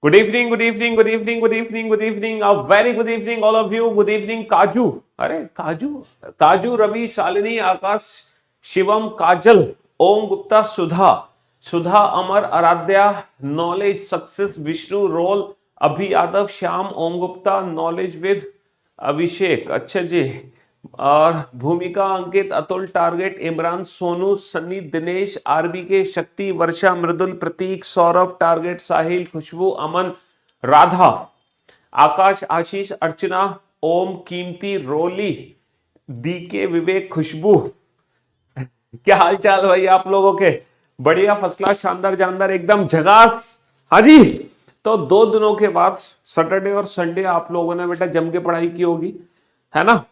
Good evening, good evening, good evening, good evening, good evening, a very good evening all of you. Good evening Kaju. अरे Kaju, Kaju, Ravi, Shalini, Akash, Shivam, Kajal, Om Gupta, Sudha, Sudha, Amar, Aradhya, knowledge, success, Vishnu, roll, Abhi Yadav, Shyam, Om Gupta, knowledge with Abhishek, अच्छा जी। और Bhumika, Ankit, Atul, target, Imran, Sonu, Sunny, Dinesh, RB K, Shakti, Varsha, Mridul, Prateek, Saurabh, target, Sahil, Khushboo, Aman, Radha, आकाश, आशीष, अर्चना, ओम, कीमती, रोली, DK, विवेक, खुशबू। क्या हाल चाल भाई आप लोगों के? बढ़िया, फर्स्ट क्लास, शानदार, जानदार, एकदम झकास। हाँ जी। तो 2 दिनों के बाद सैटरडे और संडे आप लोगों ने बेटा जम के पढ़ाई की होगी, है ना।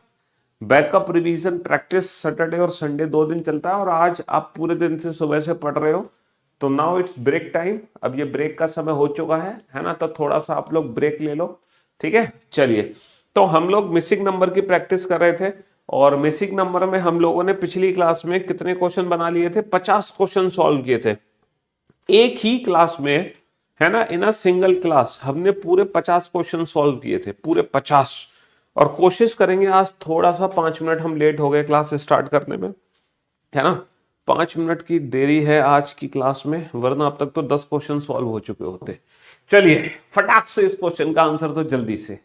बैकअप, रिवीजन, प्रैक्टिस सैटरडे और संडे 2 दिन चलता है और आज आप पूरे दिन से सुबह से पढ़ रहे हो। तो नाउ इट्स ब्रेक टाइम। अब ये ब्रेक का समय हो चुका है ना। तो थोड़ा सा आप लोग ब्रेक ले लो, ठीक है। चलिए, तो हम लोग मिसिंग नंबर की प्रैक्टिस कर रहे थे और मिसिंग नंबर में हम लोगों ने पिछली क्लास में कितने क्वेश्चन बना लिए थे? 50 क्वेश्चन सॉल्व किए थे एक ही क्लास में, है ना। इन अ सिंगल क्लास हमने पूरे 50 क्वेश्चन सॉल्व किए थे, पूरे 50। और कोशिश करेंगे आज थोड़ा सा, 5 मिनट हम लेट हो गए क्लास स्टार्ट करने में, है ना। 5 मिनट की देरी है आज की क्लास में, वरना अब तक तो 10 क्वेश्चन सॉल्व हो चुके होते। चलिए फटाक से इस क्वेश्चन का आंसर तो जल्दी से।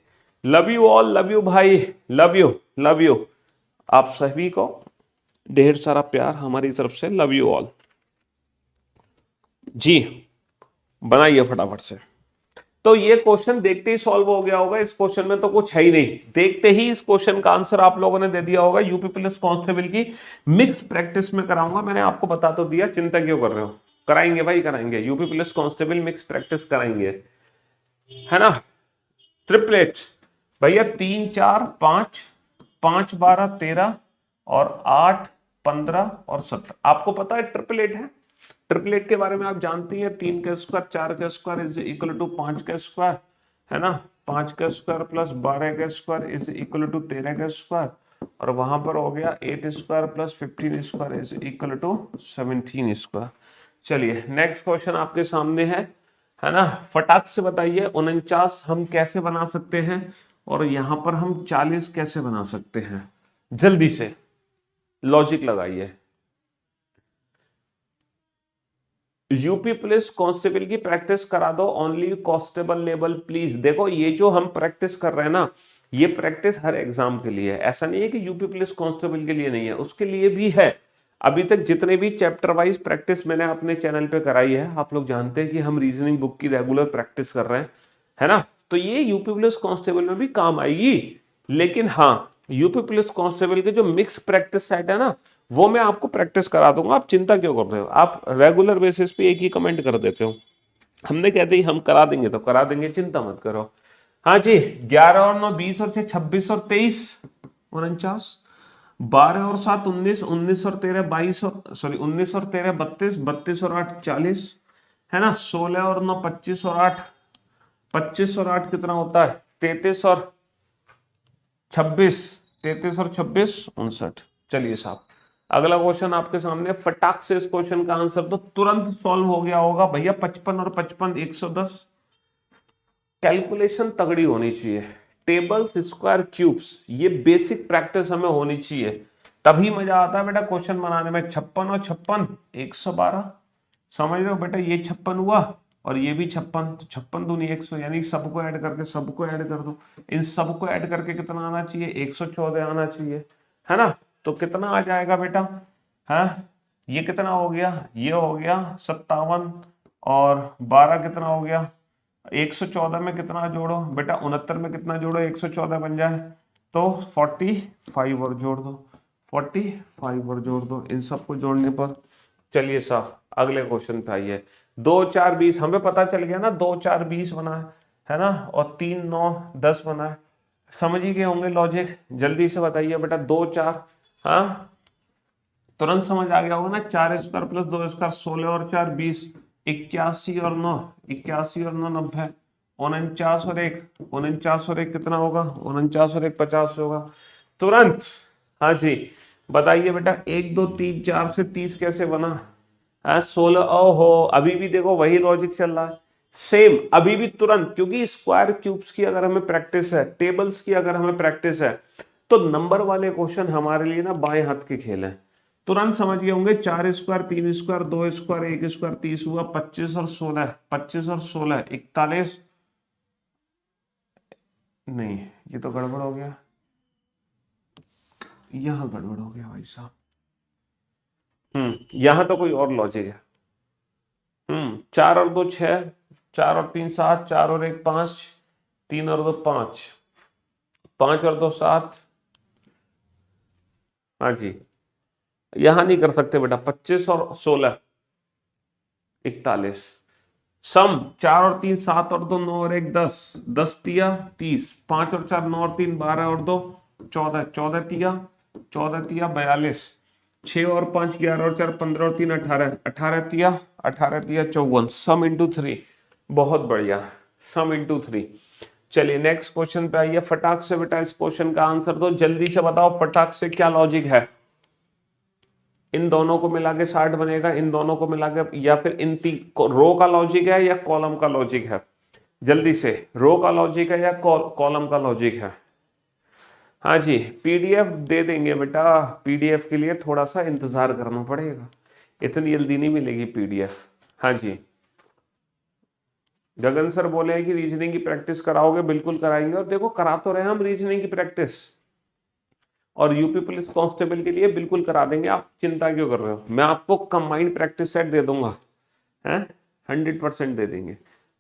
Love you all, love you भाई, लव यू, लव यू। आप सभी को ढेर सारा प्यार हमारी तरफ से, लव यू ऑल जी। बनाइए फटाफट से। तो ये क्वेश्चन देखते ही सॉल्व हो गया होगा। इस क्वेश्चन में तो कुछ है ही नहीं, देखते ही इस क्वेश्चन का आंसर आप लोगों ने दे दिया होगा। यूपी पुलिस कांस्टेबल की मिक्स प्रैक्टिस में कराऊंगा, मैंने आपको बता तो दिया, चिंता क्यों कर रहे हो। कराएंगे भाई, कराएंगे। UP police constable mix practice कराएंगे, है ना। ट्रिपलेट भैया, 3 4 5, 5 12 13 और 8 15 और 17। आपको पता है ट्रिपलेट है। ट्रिपलेट के बारे में आप जानती हैं, 3 का स्क्वायर 4 का स्क्वायर इज इक्वल टू 5 का स्क्वायर, है ना। 5 का स्क्वायर प्लस 12 का स्क्वायर इज इक्वल टू 13 का स्क्वायर, और वहां पर हो गया 8 square plus 15 square is equal to 17 square. चलिए नेक्स्ट क्वेश्चन आपके सामने है ना। फटाक से बताइए 49 हम कैसे बना सकते हैं और यहां पर हम 40 कैसे बना सकते हैं? जल्दी से लॉजिक लगाइए। यूपी पुलिस कांस्टेबल की प्रैक्टिस करा दो, ओनली कांस्टेबल लेवल प्लीज। देखो ये जो हम प्रैक्टिस कर रहे हैं ना, ये प्रैक्टिस हर एग्जाम के लिए है। ऐसा नहीं है कि यूपी पुलिस कांस्टेबल के लिए नहीं है, उसके लिए भी है। अभी तक जितने भी चैप्टर वाइज प्रैक्टिस मैंने अपने चैनल पे कराई है, आप लोग जानते हैं कि हम रीजनिंग बुक की रेगुलर प्रैक्टिस कर रहे हैं, है ना। तो ये यूपी पुलिस कांस्टेबल में भी काम आएगी। लेकिन हाँ, यूपी पुलिस कांस्टेबल के जो मिक्स प्रैक्टिस साइट है ना, वो मैं आपको प्रैक्टिस करा दूंगा। आप चिंता क्यों कर रहे हो? आप रेगुलर बेसिस पे एक ही कमेंट कर देते हो। हमने कहते ही हम करा देंगे तो करा देंगे, चिंता मत करो। हाँ जी, 11 और 9 20 और 6 26 और 23 49, 12 और 7 19, 19 और 13 22 और सॉरी 19 और 13 32, 32 और 8 40, है ना। 16 और 9 25 और 8 25 और 8 कितना होता है? 33 और 26, 33 और 26 59। चलिए साहब, अगला क्वेश्चन आपके सामने। फटाक से इस क्वेश्चन का आंसर तो तुरंत सॉल्व हो गया होगा भैया। 55 और 55 110। कैलकुलेशन तगड़ी होनी चाहिए, टेबल्स, स्क्वायर, क्यूब्स, ये बेसिक प्रैक्टिस हमें होनी चाहिए, तभी मजा आता है बेटा क्वेश्चन बनाने में। 56 और 56 112, समझ रहे हो बेटा। ये 56 हुआ और ये भी 56, तो 56 दूनी 100, यानी सबको ऐड करके सबको ऐड कर दो। इन सबको ऐड करके कितना आना चाहिए? 114 आना चाहिए, है ना। तो कितना आ जाएगा बेटा? हाँ, ये कितना हो गया? ये हो गया 57 और 12 कितना हो गया? 114 में कितना जोड़ो बेटा? 69 में कितना जोड़ो? 114 बन जाए तो 45 और जोड़ दो, 45 और जोड़ दो इन सबको जोड़ने पर। चलिए साहब अगले क्वेश्चन पे आइए। 2 4 20 हमें पता चल गया ना, 2 4 20 बना है ना, और 3 9 10 बना है। समझ ही गए होंगे लॉजिक, जल्दी से बताइए बेटा। 2 4, हाँ तुरंत समझ आ गया होगा ना। 4 स्क्वायर प्लस 2 स्क्वायर 16 और 4 20, 81 और 9 81 और 9 90, 49 और 1 49 और 1 कितना होगा? 49 और 1 50 होगा तुरंत। हाँ जी बताइए बेटा। 1 2 3 4 से 30 कैसे बना है? 16। ओहो, अभी भी देखो वही लॉजिक चल रहा है। सेम अभी भी तुरंत, क्योंकि स्क्वायर क्यूब्स की अगर हमें प्रैक्टिस है, टेबल्स की अगर हमें प्रैक्टिस है, तो नंबर वाले क्वेश्चन हमारे लिए ना बाएं हाथ के खेल हैं। तुरंत समझ गए होंगे, 4 स्क्वायर 3 स्क्वायर 2 स्क्वायर 1 स्क्वायर 30 हुआ, 25 और 16, 25 और 16 41। नहीं, ये तो गड़बड़ हो गया, यहां गड़बड़ हो गया भाई साहब। यहां तो कोई और लॉजिक है। 4 और 2 6, 4 और 3 7, 4 और 1 5, 3 और 2 5, 5 और 2 7। हाँ जी, यहां नहीं कर सकते बेटा, 25 और 16 41। सम 4 और 3 7 और 2 9 और 1 10, 10 तिया 30, 5 और 4 9 और 3 12 और 2 14, 14 तिया 14 तिया 42, 6 और 5 11 और 4 15 और 3 18, 18 तिया 18 तिया 54, सम इंटू 3। बहुत बढ़िया, सम इंटू 3। चलिए नेक्स्ट क्वेश्चन पे आइए, फटाक से बेटा इस क्वेश्चन का आंसर दो, जल्दी से बताओ फटाक से क्या लॉजिक है। इन दोनों को मिला के 60 बनेगा, इन दोनों को मिला के, या फिर इन रो का लॉजिक है या कॉलम का लॉजिक है? जल्दी से, रो का लॉजिक है या कॉलम का लॉजिक है? हाँ जी, पीडीएफ दे देंगे बेटा, पीडीएफ के लिए थोड़ा सा इंतजार करना पड़ेगा, इतनी जल्दी नहीं मिलेगी पीडीएफ। हाँ जी, गगन सर बोले हैं कि रीजनिंग की प्रैक्टिस कराओगे, बिल्कुल कराएंगे, और देखो करा तो रहे हम रीजनिंग की प्रैक्टिस, और यूपी पुलिस कांस्टेबल के लिए बिल्कुल करा देंगे, आप चिंता क्यों कर रहे हो, मैं आपको कंबाइंड प्रैक्टिस सेट दे दूंगा, है 100% दे देंगे,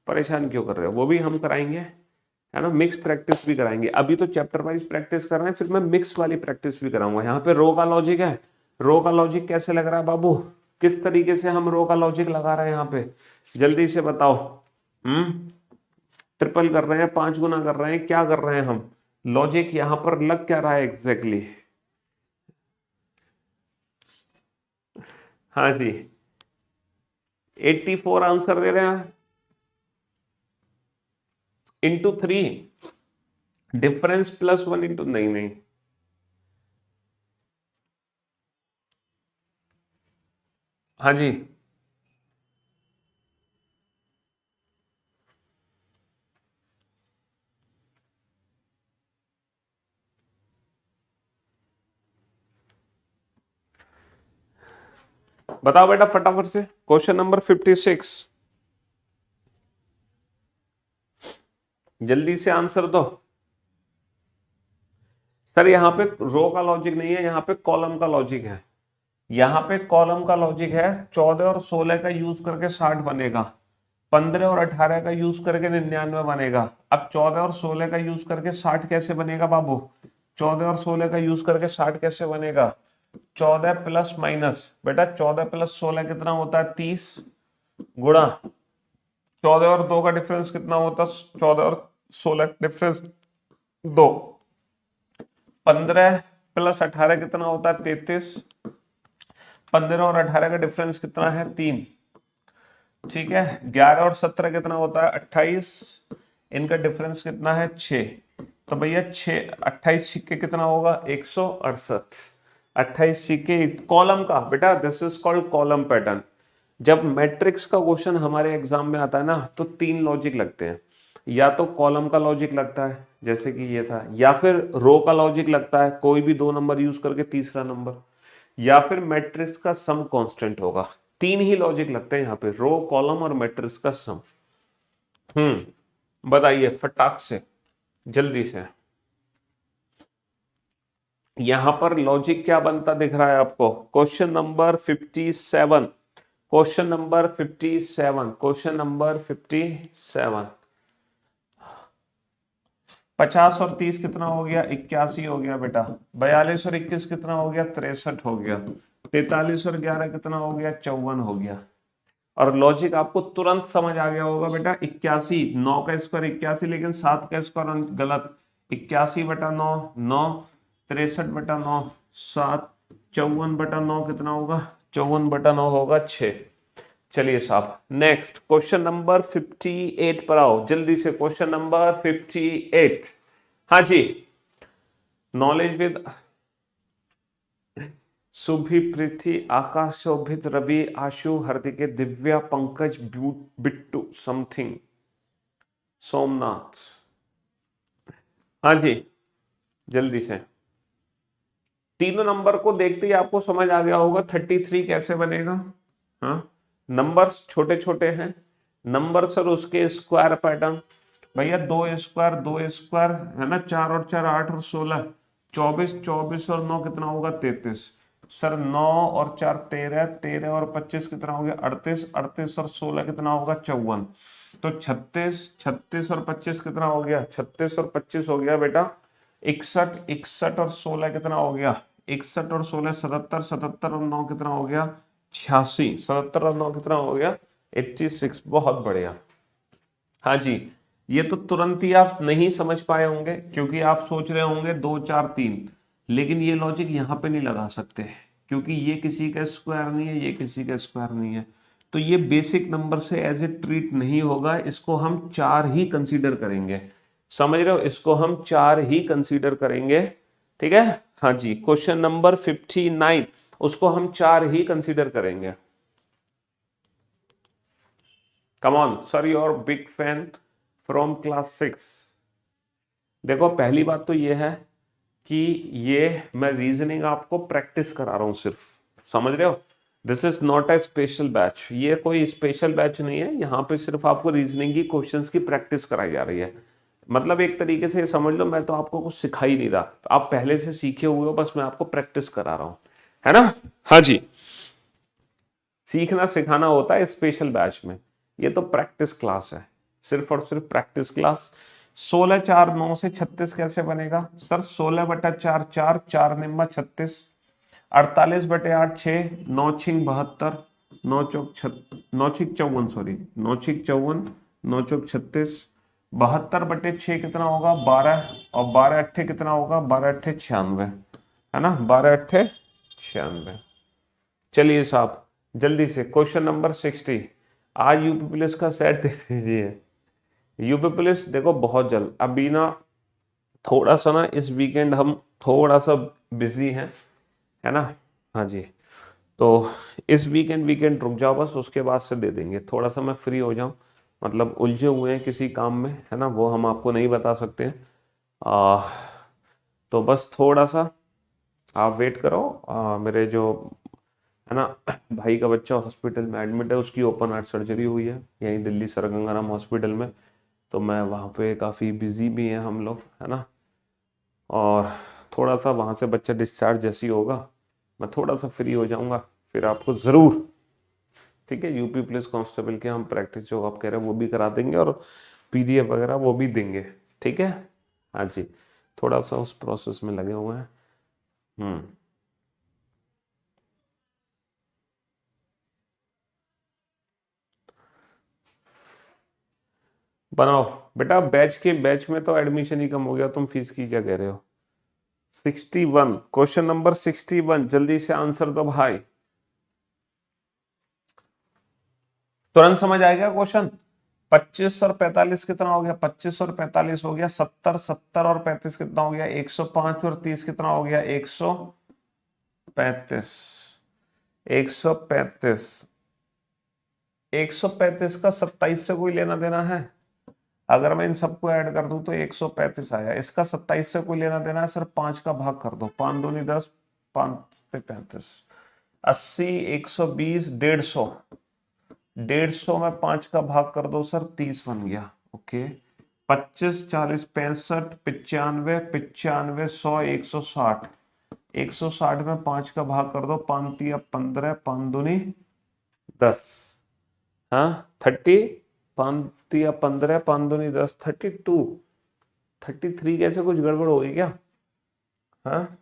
परेशान क्यों कर रहे हो, वो भी हम कराएंगे, है ना, मिक्स प्रैक्टिस भी कराएंगे। अभी तो चैप्टर वाइज प्रैक्टिस कर रहे हैं, फिर मैं मिक्स वाली प्रैक्टिस भी कराऊंगा। यहाँ पे रो का लॉजिक है, रो का लॉजिक कैसे लग रहा है बाबू, किस तरीके से हम रो का लॉजिक लगा रहे हैं यहाँ पे, जल्दी से बताओ। ट्रिपल कर रहे हैं, 5 गुना कर रहे हैं, क्या कर रहे हैं हम, लॉजिक यहाँ पर लग क्या रहा है एग्जैक्टली हाँ जी, 84 आंसर दे रहे हैं, इंटू 3, डिफरेंस +1 इंटू, नहीं नहीं, हाँ जी, बताओ बेटा फटाफट से, क्वेश्चन नंबर 56, जल्दी से आंसर दो। सर यहाँ पे रो का लॉजिक नहीं है, यहाँ पे कॉलम का लॉजिक है, यहाँ पे कॉलम का लॉजिक है, 14 और 16 का यूज करके 60 बनेगा, 15 और 18 का यूज करके 99 बनेगा। अब 14 और 16 का यूज करके 60 कैसे बनेगा बाबू, 14 और 16 का यूज करके 60 कैसे बनेगा, 14 प्लस माइनस, बेटा 14 प्लस 16 कितना होता है 30, गुणा 14 और 2 का डिफरेंस कितना होता है, 14 और 16 डिफरेंस 2, 15 प्लस 18 कितना होता है 33, 15 और 18 का डिफरेंस कितना है 3, ठीक है, 11 और 17 कितना होता है 28, इनका डिफरेंस कितना है 6, तो भैया 6 28 छिक्के कितना होगा 168, 28 छिक्के कॉलम का, बेटा this is called column pattern. जब मैट्रिक्स का क्वेश्चन हमारे एग्जाम में आता है ना, तो 3 लॉजिक लगते हैं, या तो कॉलम का लॉजिक लगता है जैसे कि ये था, या फिर रो का लॉजिक लगता है, कोई भी 2 नंबर यूज करके तीसरा नंबर, या फिर मैट्रिक्स का सम कांस्टेंट होगा। 3 ही लॉजिक लगते हैं यहाँ पे, रो कॉलम और मैट्रिक्स का सम। बताइए फटाक से, जल्दी से, यहां पर लॉजिक क्या बनता दिख रहा है आपको, question number 57, question number 57, question number 57, 50 और 30 कितना हो गया 81 हो गया बेटा, 42 और 21 कितना हो गया 63 हो गया, 43 और 11 कितना हो गया 54 हो गया। और लॉजिक आपको तुरंत समझ आ गया होगा बेटा, 81, 9 का स्क्वायर 81, लेकिन 7 का स्क्वायर गलत, 81/9 9, 63/9 7, 54/9 कितना होगा 54/9 होगा 6। चलिए साहब नेक्स्ट क्वेश्चन नंबर 58 पर आओ, जल्दी से क्वेश्चन नंबर 58। हाँ जी, knowledge with, Subhi, Preeti, Akash, Shobhit, Ravi, Ashu, Hardike, Divya, Pankaj, Bittu, something, Somnath. हाँ जी, जल्दी से। तीनों नंबर को देखते ही आपको समझ आ गया होगा 33 कैसे बनेगा। हाँ, नंबर्स छोटे छोटे हैं, नंबर सर उसके स्क्वायर पैटर्न। भैया 2 स्क्वायर है ना, 4 और 4 8 और 16, 24, 24 और 9 कितना होगा 33। सर 9 और 4 13, 13 और 25 कितना हो गया 38, 38 और 16 कितना होगा 54। तो 36, 36 और 25 कितना हो गया 36 और 25 हो गया बेटा 61, 61 और 16 कितना हो गया 61 और 16 77, 77 और 9 कितना हो गया 86, 77 और 9 कितना हो गया 86। बहुत बढ़िया। हाँ जी, ये तो तुरंत ही आप नहीं समझ पाए होंगे क्योंकि आप सोच रहे होंगे 2 4 3, लेकिन ये लॉजिक यहाँ पे नहीं लगा सकते क्योंकि ये किसी का स्क्वायर नहीं है, ये किसी का स्क्वायर नहीं है। तो ये बेसिक नंबर से एज ए ट्रीट नहीं होगा, इसको हम 4 ही कंसीडर करेंगे। समझ रहे हो, इसको हम 4 ही कंसीडर करेंगे। ठीक है, हाँ जी, क्वेश्चन नंबर 59 उसको हम 4 ही कंसीडर करेंगे। Come on sir, your big fan from class 6। देखो पहली बात तो ये है कि ये मैं रीजनिंग आपको प्रैक्टिस करा रहा हूं सिर्फ, समझ रहे हो। This is not a special batch, ये कोई स्पेशल बैच नहीं है, यहाँ पे सिर्फ आपको रीजनिंग की क्वेश्चंस की प्रैक्टिस कराई जा रही है। मतलब एक तरीके से समझ लो मैं तो आपको कुछ सिखा ही नहीं रहा, आप पहले से सीखे हुए हो, बस मैं आपको प्रैक्टिस करा रहा हूं, है ना। हाँ जी, सीखना सिखाना होता है स्पेशल बैच में, ये तो प्रैक्टिस क्लास है, सिर्फ और सिर्फ प्रैक्टिस क्लास। 16 4 9 से 36 कैसे बनेगा सर, 16/4 4, 4 निम्मा 36, 48/8 6, 9 छिंग 72, 9 चौक 9 छिक 54, सॉरी 9 छिक 54, 9 चौक 36, 72/6 कितना होगा 12, और 12 अट्ठे कितना होगा 12 अट्ठे 96, है ना, 12 अट्ठे 96। चलिए साहब जल्दी से क्वेश्चन नंबर 60, आज यूपी पुलिस का सेट दे दीजिए। यूपी पुलिस देखो बहुत जल्द, अभी ना थोड़ा सा ना इस वीकेंड हम थोड़ा सा बिजी हैं, है ना। हाँ जी, तो इस वीकेंड रुक जाओ बस, उसके बाद से दे देंगे, थोड़ा सा मैं फ्री हो जाऊं, मतलब उलझे हुए हैं किसी काम में, है ना, वो हम आपको नहीं बता सकते हैं। तो बस थोड़ा सा आप वेट करो। मेरे जो है ना भाई का बच्चा हॉस्पिटल में एडमिट है, उसकी ओपन हार्ट सर्जरी हुई है यहीं दिल्ली सर गंगाराम हॉस्पिटल में, तो मैं वहाँ पे काफ़ी बिजी भी हैं हम लोग, है ना। और थोड़ा सा वहाँ से बच्चा डिस्चार्ज जैसी होगा मैं थोड़ा सा फ्री हो जाऊँगा, फिर आपको ज़रूर, ठीक है, यूपी पुलिस कांस्टेबल के हम प्रैक्टिस जो आप कह रहे हैं वो भी करा देंगे और पीडीएफ वगैरह वो भी देंगे, ठीक है। हाँ जी, थोड़ा सा उस प्रोसेस में लगे हुए हैं। बनाओ बेटा, बैच में तो एडमिशन ही कम हो गया, तुम फीस की क्या कह रहे हो। 61, क्वेश्चन नंबर 61, जल्दी से आंसर दो भाई, तुरंत समझ आएगा क्वेश्चन। 25 और 45 कितना हो गया, 25 और 45 हो गया 70, 70 और 35 कितना हो गया 105 और 30 कितना हो गया 135, 135, 135 का 27 से कोई लेना देना है। अगर मैं इन सबको ऐड कर दूं तो 135 आया, इसका 27 से कोई लेना देना है, सिर्फ 5 का भाग कर दो, 5 दूनी 10, 5 35, 80, 120, 150, 150 में 5 का भाग कर दो सर, 30 बन गया। ओके, 25, 40, 65, 95, 95, 100, 160, 160 में 5 का भाग कर दो, 5 या 15, 5 दूनी 10, हाँ 30, 5 या 15, 5 दूनी 10, 32, 33 कैसे, कुछ गड़बड़ हो गई क्या। हाँ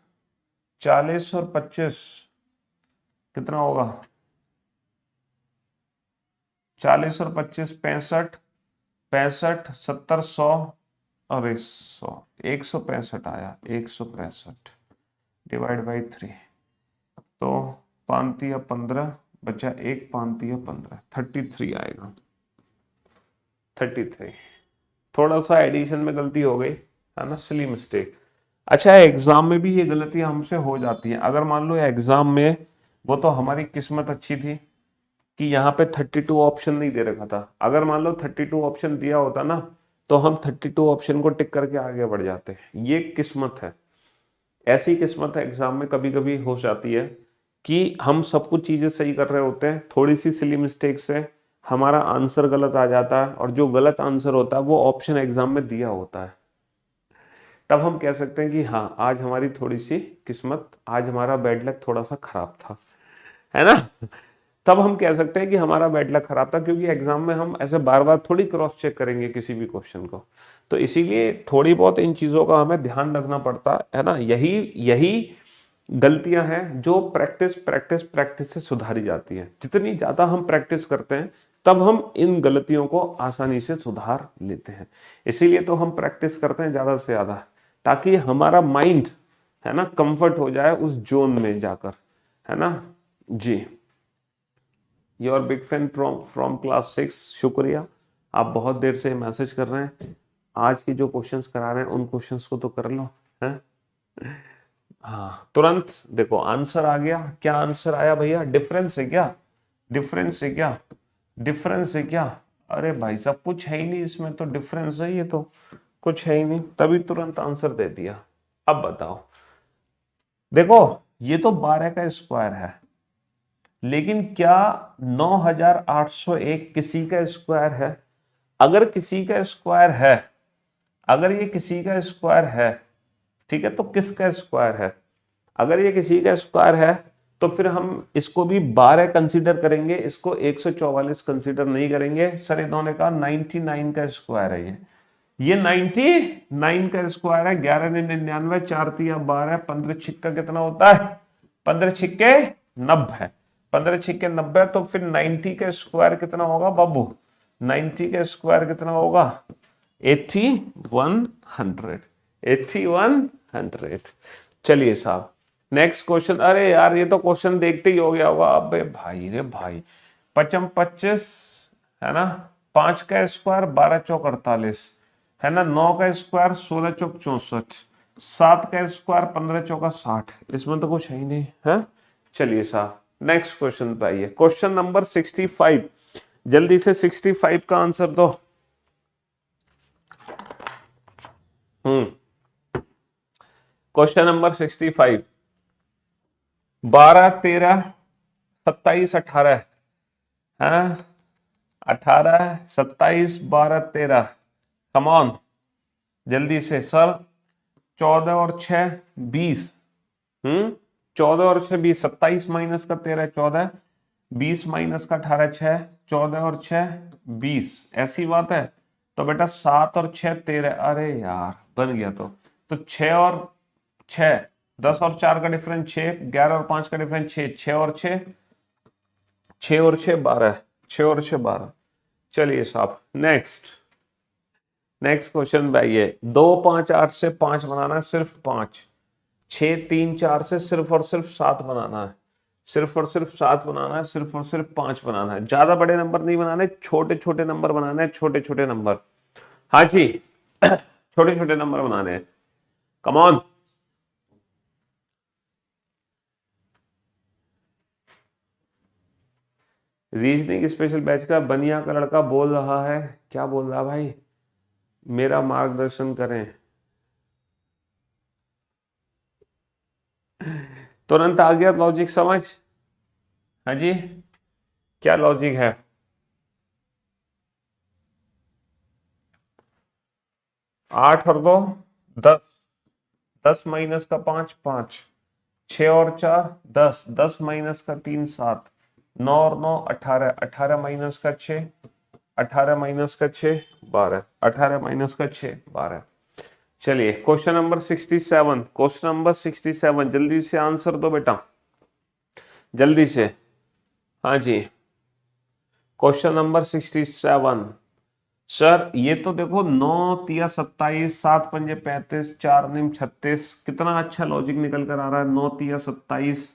40 और 25 कितना होगा, 40 और 25 65, 65, 70, 100, अरे 100, 165 आया, 165 डिवाइड बाई 3, तो 5 या 15 बचा, एक 5 या 15, 33 आएगा, 33। थोड़ा सा एडिशन में गलती हो गई, है ना, सिली मिस्टेक। अच्छा, एग्जाम में भी ये गलतियां हमसे हो जाती हैं। अगर मान लो एग्जाम में, वो तो हमारी किस्मत अच्छी थी कि यहाँ पे 32 ऑप्शन नहीं दे रखा था। अगर मान लो 32 ऑप्शन दिया होता ना, तो हम 32 ऑप्शन को टिक करके आगे बढ़ जाते। ये किस्मत है, ऐसी किस्मत है एग्जाम में कभी कभी हो जाती है कि हम सब कुछ चीजें सही कर रहे होते हैं, थोड़ी सी सिली मिस्टेक से हमारा आंसर गलत आ जाता है, और जो गलत आंसर होता है वो ऑप्शन एग्जाम में दिया होता है। तब हम कह सकते हैं कि हाँ, आज हमारी थोड़ी सी किस्मत, आज हमारा बैड लक थोड़ा सा खराब था, है ना। तब हम कह सकते हैं कि हमारा बैड लक खराब था, क्योंकि एग्जाम में हम ऐसे बार बार थोड़ी क्रॉस चेक करेंगे किसी भी क्वेश्चन को। तो इसीलिए थोड़ी बहुत इन चीजों का हमें ध्यान रखना पड़ता है ना। यही यही गलतियां हैं जो प्रैक्टिस प्रैक्टिस प्रैक्टिस से सुधारी जाती हैं। जितनी ज्यादा हम प्रैक्टिस करते हैं, तब हम इन गलतियों को आसानी से सुधार लेते हैं। इसीलिए तो हम प्रैक्टिस करते हैं ज्यादा से ज्यादा, ताकि हमारा माइंड, है ना, कंफर्ट हो जाए उस जोन में जाकर, है ना जी। Your big fan from class 6, शुक्रिया। आप बहुत देर से मैसेज कर रहे हैं। आज की जो क्वेश्चंस करा रहे हैं उन क्वेश्चंस को तो कर लो, हैं। हाँ, तुरंत देखो आंसर आ गया। क्या आंसर आया भैया? डिफरेंस है क्या? डिफरेंस है क्या? डिफरेंस है क्या? अरे भाई साहब, कुछ है ही नहीं इसमें, तो डिफरेंस है, ये तो कुछ है ही नहीं, तभी तुरंत आंसर दे दिया। अब बताओ, देखो ये तो 12 का स्क्वायर है, लेकिन क्या 9801 किसी का स्क्वायर है? अगर किसी का स्क्वायर है, अगर ये किसी का स्क्वायर है, ठीक है, तो किसका स्क्वायर है? अगर ये किसी का स्क्वायर है, तो फिर हम इसको भी 12 कंसीडर करेंगे, इसको 144 कंसीडर नहीं करेंगे। सर इन्होंने कहा 99 का स्क्वायर है ये 99 का स्क्वायर है। 11 दिन 99, 4 तिया 12, 15 छिक्का कितना होता है? 15 छिक्के 90, 15 छिक्के 90। तो फिर 90 का स्क्वायर कितना होगा बाबू? 90 का स्क्वायर कितना होगा? 8100, 8100। चलिए साहब, नेक्स्ट क्वेश्चन। अरे यार, ये तो क्वेश्चन देखते ही हो गया होगा। अबे भाई रे भाई, 55 25, है ना, 5 का स्क्वायर 12 चौक 48, है ना, 9 का स्क्वायर 16 चौक 64, 7 का स्क्वायर 15 चौका 60। इसमें तो कुछ है ही नहीं है। चलिए साहब, नेक्स्ट क्वेश्चन पे आइए। क्वेश्चन नंबर 65, जल्दी से 65 का आंसर दो। क्वेश्चन नंबर 65, 12 13 27 18 है, 18 27 12 13। कम ऑन, जल्दी से सर। 14 और 6 20, 14 और 6 20, 27 माइनस का 13 14, 20 माइनस का 18 6, 14 और 6 20। ऐसी बात है। तो बेटा 7 और 6 13। अरे यार, बन गया। तो 6 और 6, 10 और 4 का डिफरेंस 6, 11 और 5 का डिफरेंस 6, 6 और 6, 6 और 6 12, 6 और 6 12। चलिए साहब, नेक्स्ट क्वेश्चन पे आइए। 2 5 8 से 5 बनाना है, सिर्फ 5। 6 3 4 से सिर्फ और सिर्फ 7 बनाना है, सिर्फ और सिर्फ 7 बनाना है, सिर्फ और सिर्फ 5 बनाना है। ज्यादा बड़े नंबर नहीं बनाने, छोटे छोटे नंबर बनाने हैं, छोटे छोटे नंबर। हाँ जी, छोटे छोटे नंबर बनाने हैं। Come on. Reasoning special batch का बनिया का लड़का बोल रहा है। क्या बोल रहा है भाई? मेरा मार्गदर्शन करें। तुरंत आ गया लॉजिक समझ? हाँ जी, क्या लॉजिक है? 8 और 2 10, 10 माइनस का 5 5, 6 और 4 10, 10 माइनस का 3 7, 9 और 9 18, 18 माइनस का 6, 18 माइनस का 6 12, 18 माइनस का 6 12। चलिए क्वेश्चन नंबर 67, क्वेश्चन नंबर 67, जल्दी से आंसर दो बेटा, जल्दी से। हाँ जी, क्वेश्चन नंबर 67। सर ये तो देखो, 9 तिया 27, 7 पंजे 35, 4 निम 36। कितना अच्छा लॉजिक निकल कर आ रहा है। 9 तिया 27,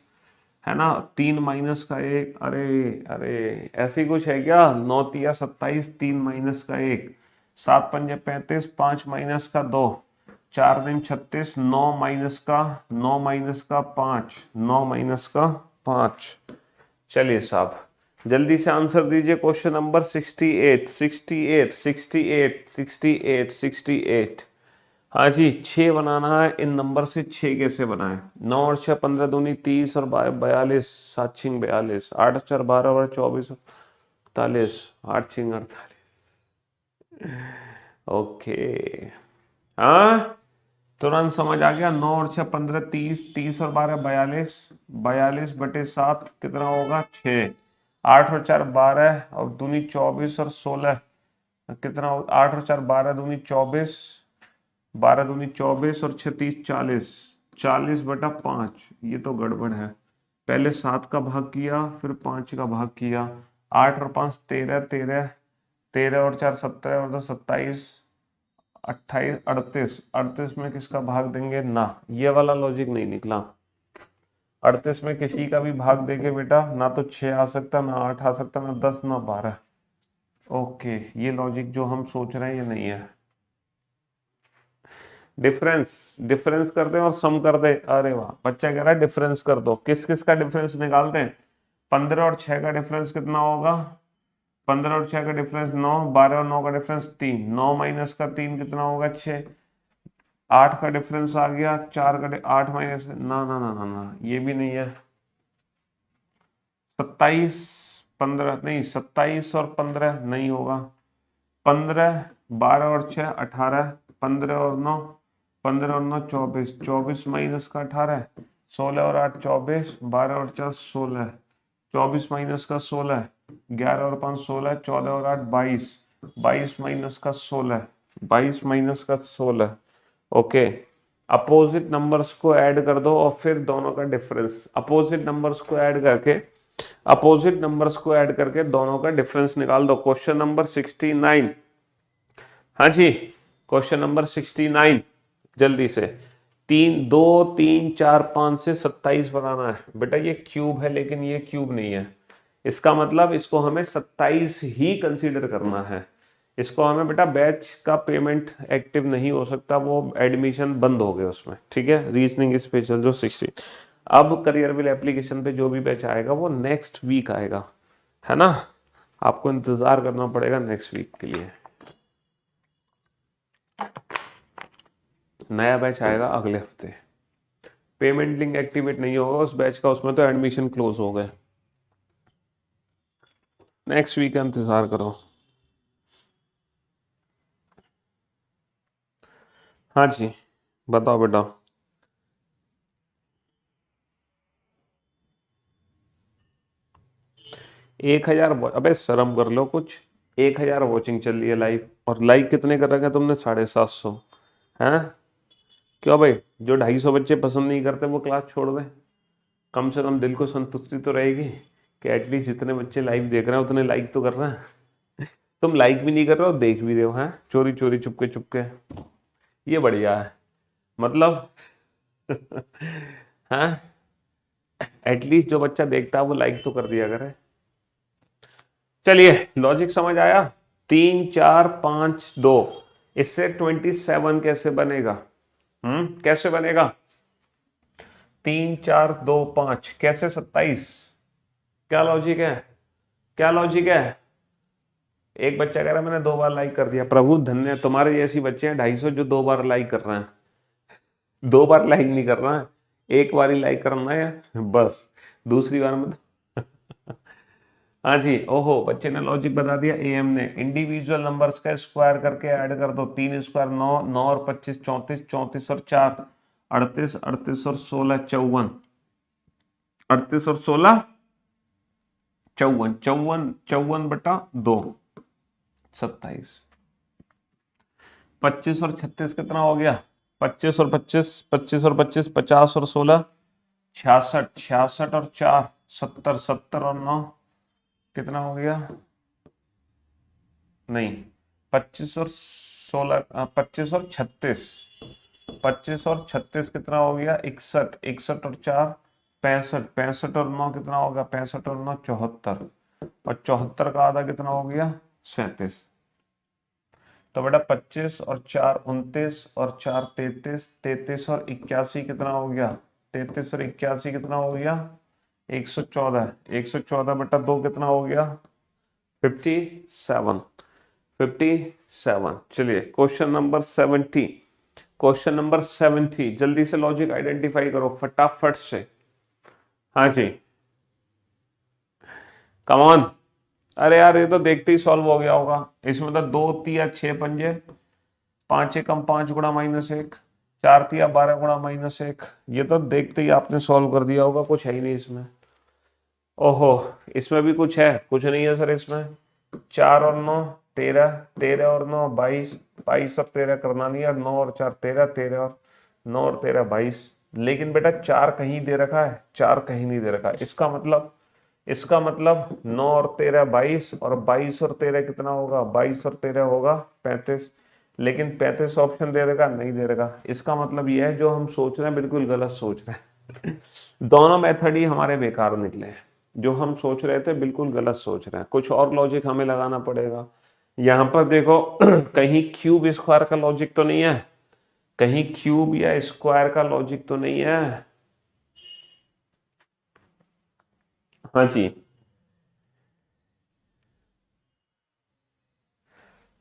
है ना, 3 माइनस का 1। अरे अरे, ऐसी कुछ है क्या? 9 तिया 27, 3 माइनस का 1, 7 पंजे 35, 5 माइनस का 2, 4 दिन 36, 9 - 5, 9 - 5। चलिए साहब जल्दी से आंसर दीजिए क्वेश्चन नंबर 68, 68, 68, 68, 68। हाँ जी 6 बनाना है। इन नंबर से 6 कैसे बनाएं? 9 और 6 15 दूनी 30 और 42, 7 छिंग 42, 8 और 4 12 और 24 48, 8 छिंग 48। ओके हाँ तुरंत समझ आ गया। 9 और 6 15 30, 30 और 12 42, 42/7 कितना होगा? 6। 8 और 4 12 और दूनी 24 और 16 कितना होगा? 8 और 4 12 दूनी 24, 12 दूनी 24 और 6 30 40, 40/5। ये तो गड़बड़ है। पहले 7 का भाग किया फिर 5 का भाग किया। 8 और 5 13, 13, 13 और 4 17 और 2 27, 28 38, 38 में किसका भाग देंगे? ना, ये वाला लॉजिक नहीं निकला। 38 में किसी का भी भाग देंगे बेटा, ना तो 6 आ सकता, ना 8 आ सकता, ना 10, ना 12। ओके ये लॉजिक जो हम सोच रहे हैं ये नहीं है। डिफरेंस डिफरेंस कर दे और सम कर दे। अरे वाह बच्चा कह रहा है डिफरेंस कर दो। किस किस का डिफरेंस निकालते हैं? 15 और 6 का डिफरेंस कितना होगा? 15 और 6 का डिफरेंस 9, 12 और 9 का डिफरेंस 3, 9 माइनस का 3 कितना होगा? 6। 8 का डिफरेंस आ गया, 4 का 8 माइनस ना ना ना ना ना ये भी नहीं है। 27 15 नहीं, 27 और 15 नहीं होगा। 15 12 और 6 18, 15 और 9 15 और 9 24, 24 माइनस का 18, 16 और 8 24, 12 और 4 16, 24 माइनस का 16, 11 और 5 16, 14 और 8 22, 22 माइनस का 16, 22 माइनस का 16। ओके अपोजिट नंबर्स को ऐड कर दो और फिर दोनों का डिफरेंस। अपोजिट नंबर्स को ऐड करके दोनों का डिफरेंस निकाल दो। Question number 69। हाँ जी क्वेश्चन नंबर 69 जल्दी से। 3 2 3 4 5 से 27 बनाना है बेटा। ये क्यूब है लेकिन ये क्यूब नहीं है। इसका मतलब इसको हमें 27 ही कंसीडर करना है। इसको हमें बेटा बैच का पेमेंट एक्टिव नहीं हो सकता, वो एडमिशन बंद हो गए उसमें। ठीक है रीजनिंग स्पेशल जो 60। अब करियर विल एप्लीकेशन पे जो भी बैच आएगा वो नेक्स्ट वीक आएगा, है ना। आपको इंतजार करना पड़ेगा नेक्स्ट वीक के लिए। नया बैच आएगा अगले हफ्ते। पेमेंट लिंक एक्टिवेट नहीं होगा उस बैच का, उसमें तो एडमिशन क्लोज हो गए। नेक्स्ट वीक का इंतजार करो। हाँ जी बताओ बेटा। 1000 अबे शर्म कर लो कुछ। 1000 वॉचिंग चल रही है लाइव, और लाइक कितने कर रखे तुमने? 750। हैं? क्यों भाई? जो 250 बच्चे पसंद नहीं करते वो क्लास छोड़ दें? कम से कम दिल को संतुष्टि तो रहेगी कि एटलीस्ट जितने बच्चे लाइव देख रहे हैं उतने लाइक तो कर रहे हैं। तुम लाइक भी नहीं कर रहे हो, देख भी रहे हो, हैं चोरी चोरी चुपके चुपके। ये बढ़िया है मतलब। हाँ एटलीस्ट जो बच्चा देखता है वो लाइक तो कर दिया करे। चलिए लॉजिक समझ आया। 3 4 5 2 इससे 27 कैसे बनेगा? कैसे बनेगा? 3 4 2 5 कैसे 27? क्या लॉजिक है? क्या लॉजिक है? एक बच्चा कह रहा है मैंने 2 बार लाइक कर दिया। प्रभु धन्य तुम्हारे जैसी बच्चे हैं 250 जो 2 बार लाइक कर रहे हैं। 2 बार लाइक नहीं करना है, एक बार ही लाइक करना है बस। दूसरी बार में हाँ जी ओहो बच्चे ने लॉजिक बता दिया। एम ने इंडिविजुअल नंबर्स का स्क्वायर करके ऐड कर दो। 3 स्क्वायर 9, 9 और 25 34, 34 और 4 38, 38 और 16 54, 38 और 16 54, 54 54/2 27। 25 और 36 कितना हो गया? 25 और 25, 25 और 25 50 और 16 66, 66 और 4 70, 70 और 9 कितना हो गया? नहीं 25 और 16 25 और 36, 25 और 36 कितना हो गया? 61, 61 और 4 65, 65 और 9 कितना होगा? 65 और 9 74, और 74 का आधा कितना हो गया? 37। तो बेटा 25 और 4 29 और 4 33, 33 और 81 कितना हो गया? 33 और 81 कितना हो गया? 114। 114 बटा 2 कितना हो गया? 57। 57। चलिए क्वेश्चन नंबर 70। क्वेश्चन नंबर 70, जल्दी से लॉजिक आइडेंटिफाई करो फटाफट से। हाँ जी, कम ऑन। अरे यार ये तो देखते ही सॉल्व हो गया होगा। इसमें तो 2 तिया 6 पंजे, 5 एकम 5 गुणा -1, 4 तिया 12 गुणा -1। ये तो देखते ही आपने सॉल्व कर दिया होगा, कुछ है ही नहीं इसमें। ओहो, इसमें भी कुछ है? कुछ नहीं है सर इसमें। 4 और 9 13, 13 और 9 22, 22 और 13 करना नहीं है, 9 और 4 13, 13 और 9 और 13 22। लेकिन बेटा 4 कहीं दे रखा है, 4 कहीं नहीं दे रखा है। इसका मतलब 9 और 13 22, और 22 और 13 कितना होगा? 22 और 13 होगा 35। लेकिन 35 ऑप्शन दे देगा? नहीं दे देगा। इसका मतलब यह है जो हम सोच रहे हैं बिल्कुल गलत सोच रहे हैं। दोनों मेथड ही हमारे बेकार निकले हैं। जो हम सोच रहे थे बिल्कुल गलत सोच रहे हैं, कुछ और लॉजिक हमें लगाना पड़ेगा। यहाँ पर देखो कहीं क्यूब स्क्वायर का लॉजिक तो नहीं है, कहीं क्यूब या स्क्वायर का लॉजिक तो नहीं है। हाँ जी,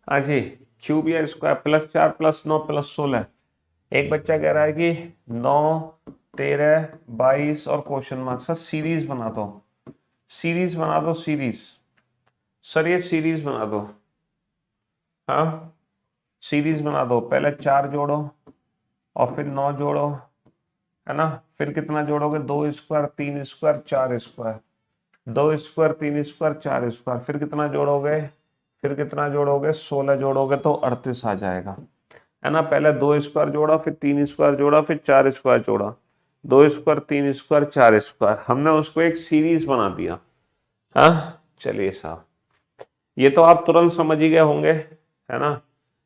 हाँ जी, क्यूब या स्क्वायर। +4 +9 +16। एक बच्चा कह रहा है कि 9 13 22 और क्वेश्चन मार्क। सर सीरीज बना दो, सीरीज बना दो, सीरीज। सर ये सीरीज बना दो। हाँ सीरीज बना दो, पहले 4 जोड़ो और फिर 9 जोड़ो, है ना। फिर कितना जोड़ोगे? 2 square 3 square 4 square, 2 square 3 square 4 square. फिर कितना जोड़ोगे? फिर कितना जोड़ोगे? 16 जोड़ोगे तो 38 आ जाएगा, है ना। पहले 2 स्क्वायर जोड़ा, फिर 3 स्क्वायर जोड़ा, फिर 4 स्क्वायर जोड़ा, 2 स्क्वायर 3 स्क्वायर 4 स्क्वायर। हमने उसको एक सीरीज बना दिया। हाँ चलिए साहब, ये तो आप तुरंत समझ ही गए होंगे, है ना।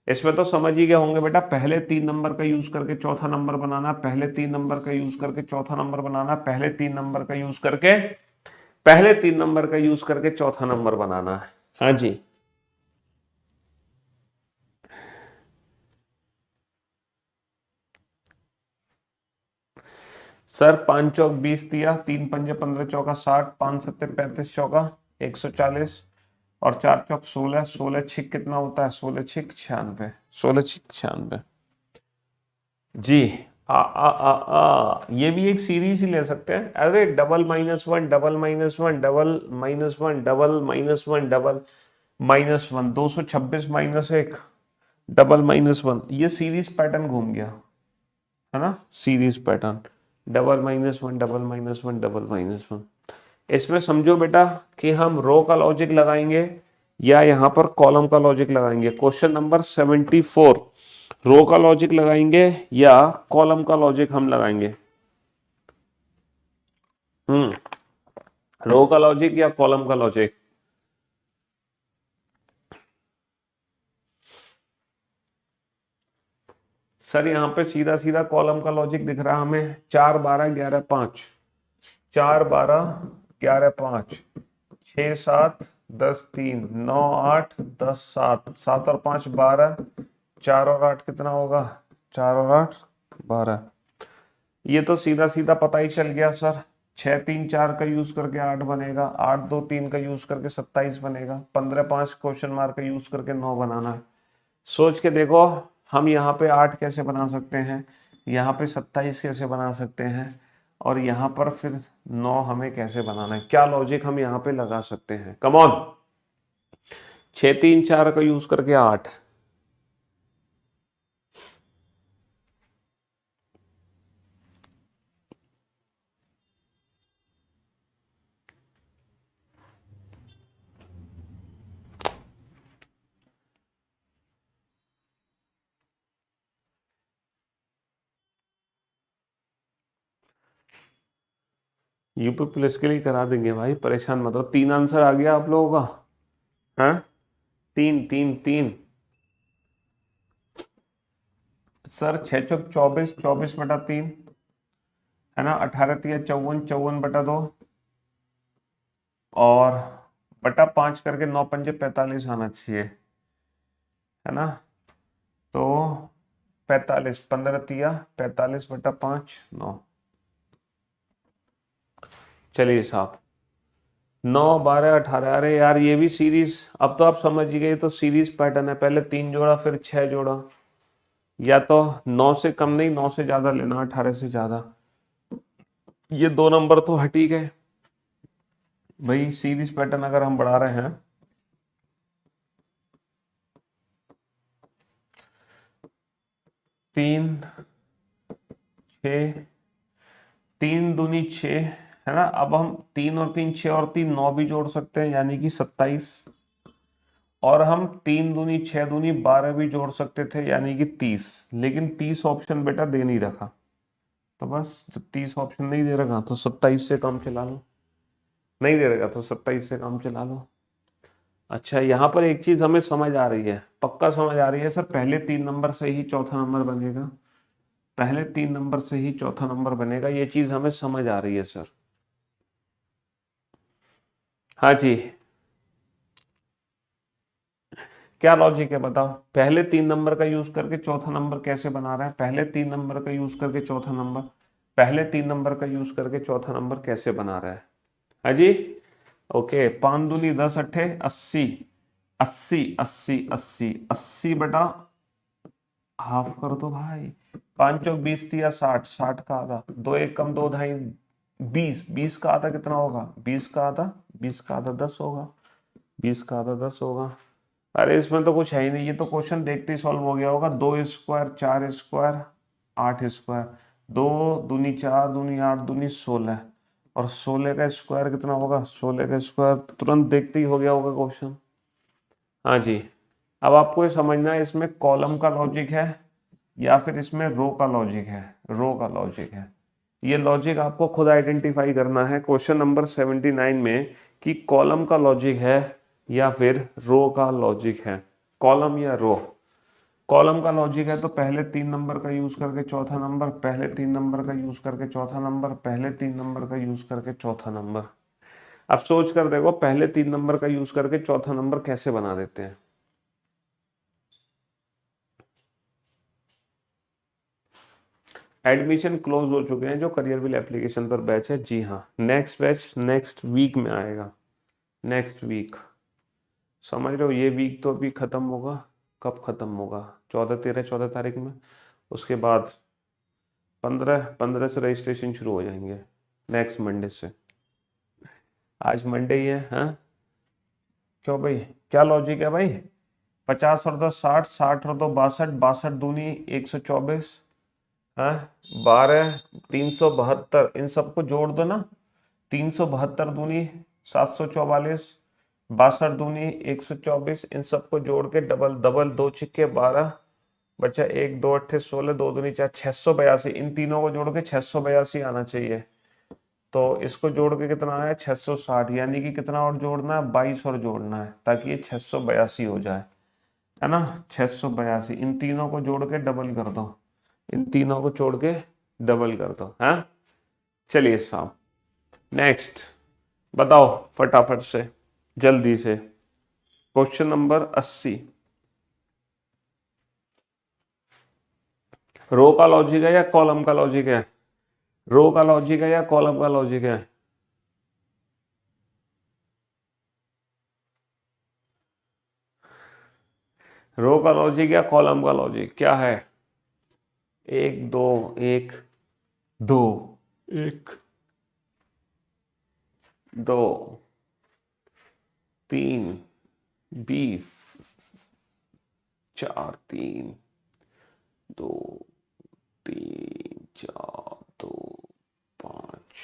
इसमें तो समझ ही गए होंगे बेटा, पहले 3 नंबर का यूज करके चौथा नंबर बनाना, पहले 3 नंबर का यूज करके चौथा नंबर बनाना, पहले 3 नंबर का यूज करके चौथा नंबर बनाना है। हाँ जी, सर 5 चौक 20 दिया, 3 पंजे 15 चौका 60, 5 सत्ते 35 चौका 140, और 4 चौक 16, 16 छिक कितना होता है? 16 छिक 96, 16 छिक 96। जी, ये भी एक सीरीज ही ले सकते हैं। अरे double -1 double -1 double -1 double -1 double -1, 226 -1 double -1, ये सीरीज पैटर्न घूम गया, है ना। Series pattern double -1 double -1 double -1। इसमें समझो बेटा कि हम रो का लॉजिक लगाएंगे या यहाँ पर कॉलम का लॉजिक लगाएंगे। क्वेश्चन नंबर 74, रो का लॉजिक लगाएंगे या कॉलम का लॉजिक हम लगाएंगे? रो का लॉजिक या कॉलम का लॉजिक? सर यहाँ पे सीधा सीधा कॉलम का लॉजिक दिख रहा है हमें। 4 12 11 5, 4 12 11 5, 6 7 10 3, 9 8 10 7, 7 और 5 12, 4 और 8 कितना होगा? 4 और 8 12। ये तो सीधा सीधा पता ही चल गया सर। 6 3 4 का यूज करके 8 बनेगा, 8 2 3 का यूज करके 27 बनेगा, 15 5 क्वेश्चन मार्क का यूज करके 9 बनाना है। सोच के देखो, हम यहाँ पे 8 कैसे बना सकते हैं, यहाँ पे 27 कैसे बना सकते हैं, और यहाँ पर फिर 9 हमें कैसे बनाना है, क्या लॉजिक हम यहाँ पे लगा सकते हैं? Come on. 6 3 4 का यूज करके 8। यूपी पुलिस के लिए करा देंगे भाई, परेशान मत हो। 3 आंसर आ गया आप लोगों का। हाँ 3 3 3। सर 6 चौक 24, 24 बटा 3, है ना। 18 तिया 54, 54 बटा 2, और बटा 5 करके 9 पंजे 45 आना चाहिए, है ना। तो 45, 15 तिया 45/5, 9। चलिए साहब, 9, 12, 18। अरे यार ये भी सीरीज, अब तो आप समझ ही गए, तो सीरीज पैटर्न है, पहले 3 जोड़ा फिर 6 जोड़ा, या तो 9 से कम नहीं 9 से ज्यादा लेना, 18 से ज्यादा। ये 2 नंबर तो हट ही गए भाई। सीरीज पैटर्न अगर हम बढ़ा रहे हैं, 3, 6, 3 दूनी 6 है ना। अब हम 3 और 3 6 और 3 9 भी जोड़ सकते हैं, यानी कि 27। और हम 3 दूनी 6 दूनी 12 भी जोड़ सकते थे, यानी कि 30। लेकिन 30 ऑप्शन बेटा दे नहीं रखा, तो बस जब 30 ऑप्शन नहीं दे रखा तो 27 से काम चला लो, नहीं दे रखा तो 27 से काम चला लो। अच्छा, यहाँ पर एक चीज हमें समझ आ रही है, पक्का समझ आ रही है सर, पहले 3 नंबर से ही चौथा नंबर बनेगा, पहले 3 नंबर से ही चौथा नंबर बनेगा, ये चीज हमें समझ आ रही है सर। हाँ जी, क्या लॉजिक है बताओ, पहले 3 नंबर का यूज करके चौथा नंबर कैसे बना रहा है, पहले 3 नंबर का यूज करके चौथा नंबर, पहले 3 नंबर का यूज करके चौथा नंबर कैसे बना रहा है। हाँ जी, ओके। 5 दूनी 10 अट्ठे 80, 80 80 80 80 हाफ कर दो भाई, 5 चौक 20 या 60, 60 का आधा, 2 1 कम 2 ढाई 20, 20 का आधा कितना होगा, 20 का आधा, 20 का आधा 10 होगा, 20 का आधा 10 होगा। अरे इसमें तो कुछ है ही नहीं, ये तो क्वेश्चन देखते ही सॉल्व हो गया होगा। 2 स्क्वायर 4 स्क्वायर 8 स्क्वायर, 2 दूनी 4 दूनी 8 दूनी 16, और 16 का स्क्वायर कितना होगा, 16 का स्क्वायर तुरंत देखते ही हो गया होगा क्वेश्चन। हाँ जी, अब आपको ये समझना है इसमें कॉलम का लॉजिक है या फिर इसमें रो का लॉजिक है, रो का लॉजिक है। ये लॉजिक आपको खुद आइडेंटिफाई करना है क्वेश्चन नंबर 79 में, कि कॉलम का लॉजिक है या फिर रो का लॉजिक है, कॉलम या रो। कॉलम का लॉजिक है तो पहले 3 नंबर का यूज करके चौथा नंबर, पहले 3 नंबर का यूज करके चौथा नंबर, पहले 3 नंबर का यूज करके चौथा नंबर। अब सोच कर देखो, पहले 3 नंबर का यूज करके चौथा नंबर कैसे बना देते हैं। एडमिशन क्लोज हो चुके हैं जो करियर विल एप्लीकेशन पर बैच है, जी हाँ, नेक्स्ट बैच नेक्स्ट वीक में आएगा, नेक्स्ट वीक। समझ रहे हो, ये वीक तो अभी खत्म होगा, कब खत्म होगा, 14 13 14 तारीख में। उसके बाद 15 से रजिस्ट्रेशन शुरू हो जाएंगे, नेक्स्ट मंडे से। आज मंडे ही है, हाँ। क्यों भाई, क्या लॉजिक है भाई, 50 और 10 60, 60 और 2 62, 62 दूनी 124, हाँ, 12 372, इन सबको जोड़ दो ना, 372 दूनी 744, 62 दूनी 124, इन सबको जोड़ के डबल डबल, 2 छिक्के 12, बचा 1 2 अट्ठे 16, 2 दूनी 4 682, इन तीनों को जोड़ के 682 आना चाहिए। तो इसको जोड़ के कितना है 660, यानी कि कितना और जोड़ना है, 22 और जोड़ना है, ताकि ये 682 हो जाए, है ना। 682, इन तीनों को जोड़ के डबल कर दो, इन तीनों को जोड़ के डबल कर दो, हाँ। चलिए साहब, नेक्स्ट बताओ फटाफट से, जल्दी से, क्वेश्चन नंबर 80। रो का लॉजिक है या कॉलम का लॉजिक है, रो का लॉजिक है या कॉलम का लॉजिक है। रो का लॉजिक या कॉलम का लॉजिक क्या है, 1 2 1 2 1 2 3 20 4 3 2 3 4 2 5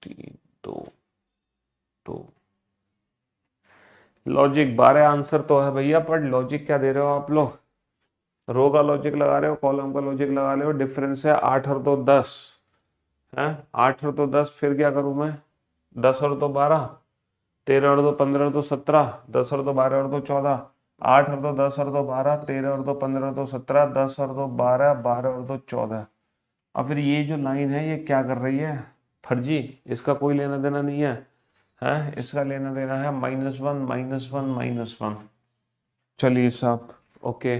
3 2 2। लॉजिक 12 आंसर तो है भैया, पर लॉजिक क्या दे रहे हो आप लोग, रो का लॉजिक लगा रहे हो, कॉलम का लॉजिक लगा रहे हो, डिफरेंस है 8 और 2 10 है, 8 और 2 10, फिर क्या करूं मैं, 10 और 2 12, 13 और 2 15 और 2 17, 10 और 2 12 और 2 14, 8 और 2 10 और 2 12, 13 और 2 15 और 2 17, 10 और 2 12, 12 और 2 14। और फिर ये जो लाइन है ये क्या कर रही है, फर्जी, इसका कोई लेना देना नहीं है, हैं, इसका लेना देना है -1 -1 -1। चलिए साहब, okay,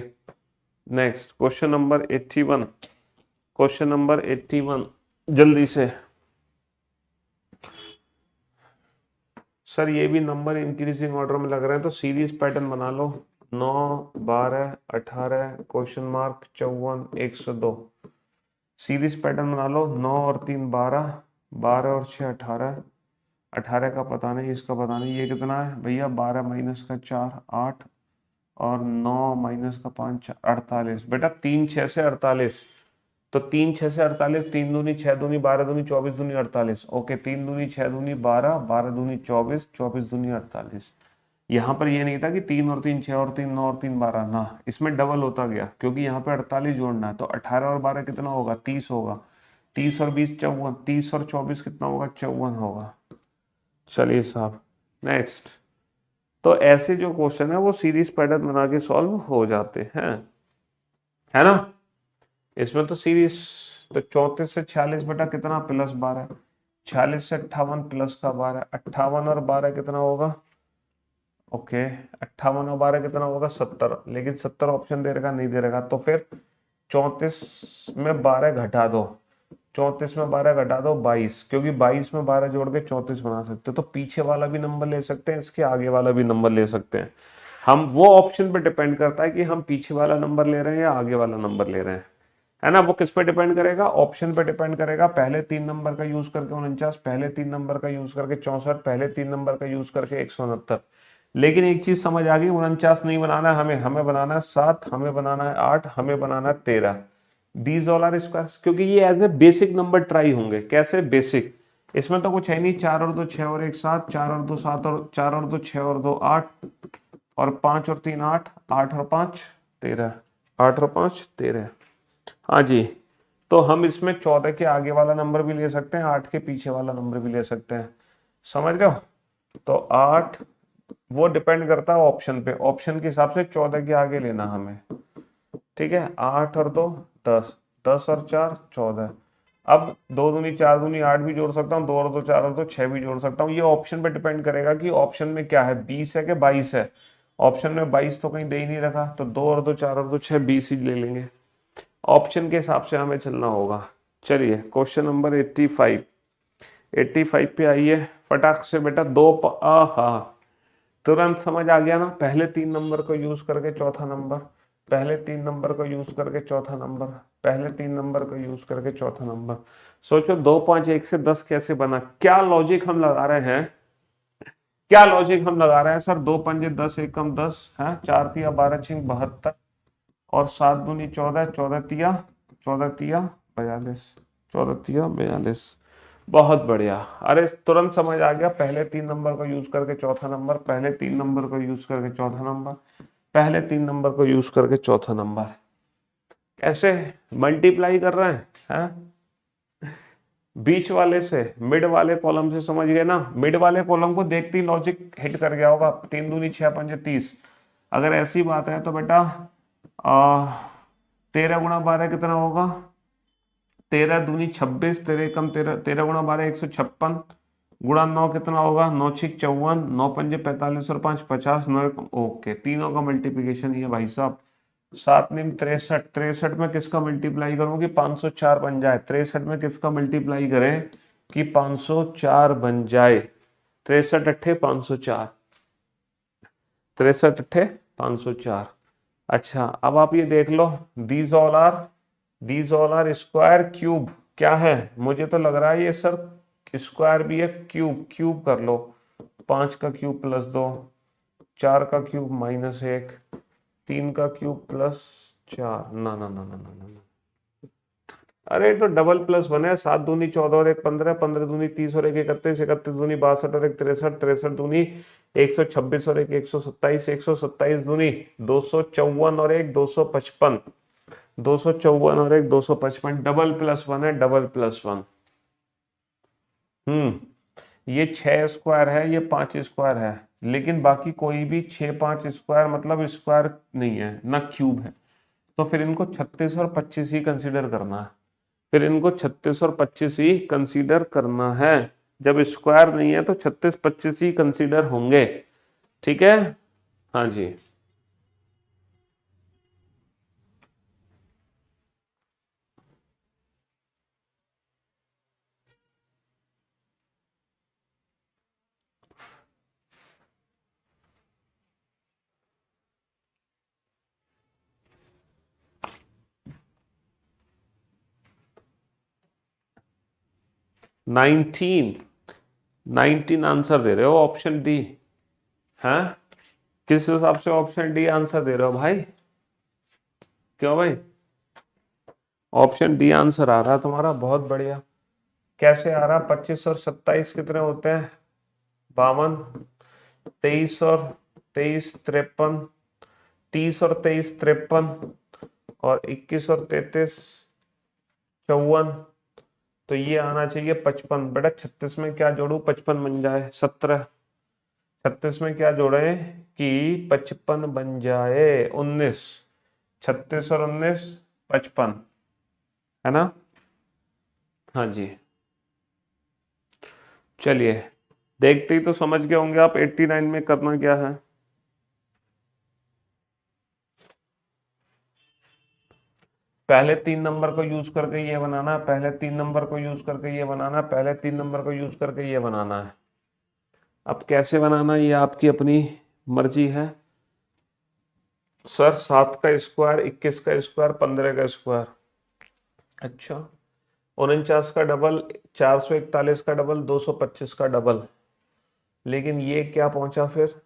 next question number 81, question number 81 जल्दी से। सर ये भी नंबर इंक्रीजिंग ऑर्डर में लग रहे हैं, तो सीरीज पैटर्न बना लो। 9, 12, 18, क्वेश्चन मार्क 54, 102। सीरीज पैटर्न बना लो। 9 और 3 12, 12 और 6 18, 18 का पता नहीं, इसका पता नहीं, ये कितना है भैया? 12 माइनस का 4 8, और 9 माइनस का 5 48। बेटा 3 6 से 48, तो 3 6 से 48, 3 दूनी 6 दूनी 12 दूनी 24 दूनी 48। ओके, 3 दूनी 6 दूनी 12, 12 दूनी 24, 24 दूनी 48। यहाँ पर ये नहीं था कि 3 और 3 6 और 3 9 और 3 12 ना, इसमें डबल होता गया क्योंकि यहाँ पे 48 जोड़ना है। तो 18 और 12 कितना होगा? 30 होगा। 30 और 20 54, 30 और 24 कितना होगा? 54 होगा। चलिए साहब नेक्स्ट। तो ऐसे जो क्वेश्चन है वो सीरीज पैटर्न बना के सॉल्व हो जाते हैं, है ना। इसमें तो सीरीज, तो 34 से 46 बेटा कितना? प्लस 12। 46 से 58 प्लस का 12, 58 और 12 कितना होगा? ओके, 58 और 12 कितना होगा? 70। लेकिन 70 ऑप्शन दे रहेगा, नहीं दे रहेगा, तो फिर 34 में 12 घटा दो, 34 में 12 घटा दो 22, क्योंकि 22 में 12 जोड़ के 34 बना सकते हो। तो पीछे वाला भी नंबर ले सकते हैं, इसके आगे वाला भी नंबर ले सकते हैं हम। वो ऑप्शन पे डिपेंड करता है कि हम पीछे वाला नंबर ले रहे हैं या आगे वाला नंबर ले रहे हैं, है ना। वो किस पे डिपेंड करेगा? ऑप्शन पे डिपेंड करेगा। पहले 3 नंबर का यूज करके 49, पहले 3 नंबर का यूज करके 64, पहले 3 नंबर का यूज करके 169। लेकिन एक चीज समझ आ गई, 49 नहीं बनाना है हमें, हमें बनाना है 7, हमें बनाना है 8, हमें बनाना है 13। दीज ऑल आर स्क्वायर, क्योंकि ये as a basic number try होंगे। कैसे बेसिक? इसमें तो कुछ है नहीं। 4 और 2 6 और 1 7, 4 और 2 7, और 4 और 2 6 और 2 8, और 5 और 3 8, 8 और 5 13, 8 और 5 13। हाँ जी, तो हम इसमें 14 के आगे वाला नंबर भी ले सकते हैं, 8 के पीछे वाला नंबर भी ले सकते हैं। समझ रहे हो? तो 8, वो डिपेंड करता है ऑप्शन पे, ऑप्शन के हिसाब से 14 के आगे लेना हमें। ठीक है, 8 और 2 10, 10 और 4 14। अब 2 दूनी 4 दूनी 8 भी जोड़ सकता हूँ, 2 और 2 4 और 2 6 भी जोड़ सकता हूँ। ये ऑप्शन पे डिपेंड करेगा कि ऑप्शन में क्या है, 20 है कि 22 है। ऑप्शन में 22 तो कहीं दे ही नहीं रखा, तो 2 और 2 4 और 2 6 20 ही ले लेंगे। ऑप्शन के हिसाब से हमें चलना होगा। चलिए क्वेश्चन नंबर 85, 85 पे आइए फटाक से बेटा। हाँ, तुरंत समझ आ गया ना। पहले 3 नंबर को यूज करके चौथा नंबर, पहले 3 नंबर को यूज करके चौथा नंबर, पहले 3 नंबर को यूज करके चौथा नंबर। सोचो 2 5 1 से 10 कैसे बना? क्या लॉजिक हम लगा रहे हैं, क्या लॉजिक हम लगा रहे हैं सर? 2 पंजे 10, 1 कम 10 है, 4 तिया 12 छिंग 72, और 7 दूनी 14, 14 तिया 42, 14 तिया 42। बहुत बढ़िया। अरे तुरंत समझ आ गया। पहले 3 नंबर को यूज करके चौथा नंबर, पहले 3 नंबर को यूज करके चौथा नंबर, पहले 3 नंबर को यूज करके चौथा नंबर। ऐसे मल्टीप्लाई कर रहे हैं? बीच वाले से, मिड वाले कॉलम से, समझ गए ना। मिड वाले कॉलम को देखते ही लॉजिक हिट कर गया होगा। 3 दूनी 6 पंजे 30। अगर ऐसी बात है तो बेटा 13 गुणा 12 कितना होगा? 13 दूनी 26, 13 कम 13, 13 गुणा 12 156, गुणा 9 कितना होगा? 9 6 54, 9 पंजे 45 और 5 50, 9 ओके, तीनों का मल्टीप्लीकेशन ये भाई साहब। 7 नीम 63, 63 में किसका मल्टीप्लाई करूं कि 504 बन जाए? 63 में किसका मल्टीप्लाई करें कि 504 बन जाए? 63 अट्ठे 504, 63 अट्ठे 504। अच्छा, अब आप ये देख लो, these all are square cube. क्या है? मुझे तो लग रहा है ये सर स्क्वायर भी है, क्यूब। क्यूब कर लो। 5 का क्यूब प्लस 2, 4 का क्यूब माइनस 1, 3 का क्यूब प्लस 4। ना ना ना ना ना ना, अरे तो डबल प्लस बने। 7 दूनी 14 और 1 15, 15 दूनी 30 और 1 31, 31 दूनी 62 और 1 63, 63 दूनी 126 और 1 127, 127 दूनी 254 और 1 255, 254 और 1 255। डबल प्लस 1 है, डबल प्लस 1। ये 6 स्क्वायर है, ये 5 स्क्वायर है, लेकिन बाकी कोई भी 6 5 स्क्वायर मतलब स्क्वायर नहीं है ना, क्यूब है। तो फिर इनको 36 और 25 ही कंसीडर करना है। फिर इनको 36 और 25 ही कंसीडर करना है। जब स्क्वायर नहीं है तो 36 25 ही कंसीडर होंगे। ठीक है, हाँ जी। 19, 19 आंसर दे रहे हो ऑप्शन डी। हैं, किस हिसाब से ऑप्शन डी आंसर दे रहे हो भाई? क्यों भाई? ऑप्शन डी आंसर आ रहा है तुम्हारा, बहुत बढ़िया। कैसे आ रहा? 25 और 27 कितने होते हैं? 52। 23 और 23 53। 30 और 23 53। और 21 और 33 54। तो ये आना चाहिए 55। बेटा 36 में क्या जोड़ू 55 बन जाए? 17। 36 में क्या जोड़े कि 55 बन जाए? 19। 36 और 19 55, है ना? हाँ जी। चलिए, देखते ही तो समझ गए होंगे आप 89 में करना क्या है। पहले 3 नंबर को यूज करके ये बनाना है, पहले 3 नंबर को यूज करके ये बनाना है, पहले 3 नंबर को यूज करके ये बनाना है। अब कैसे बनाना ये आपकी अपनी मर्जी है। सर 7 का स्क्वायर, 21 का स्क्वायर, 15 का स्क्वायर। अच्छा, 49 का डबल, 441 का डबल, 225 का डबल। लेकिन ये क्या पहुंचा फिर?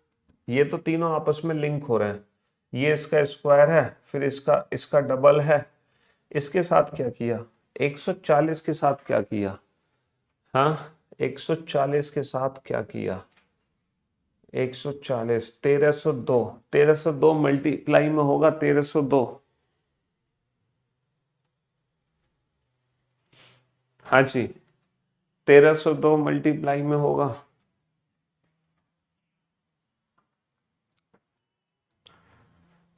ये तो तीनों आपस में लिंक हो रहे हैं। ये इसका स्क्वायर है, फिर इसका इसका डबल है। इसके साथ क्या किया? 140 के साथ क्या किया? हाँ, 140 के साथ क्या किया? 140, 1302। 1302 मल्टीप्लाई में होगा 1302। हाँ जी, 1302 मल्टीप्लाई में होगा।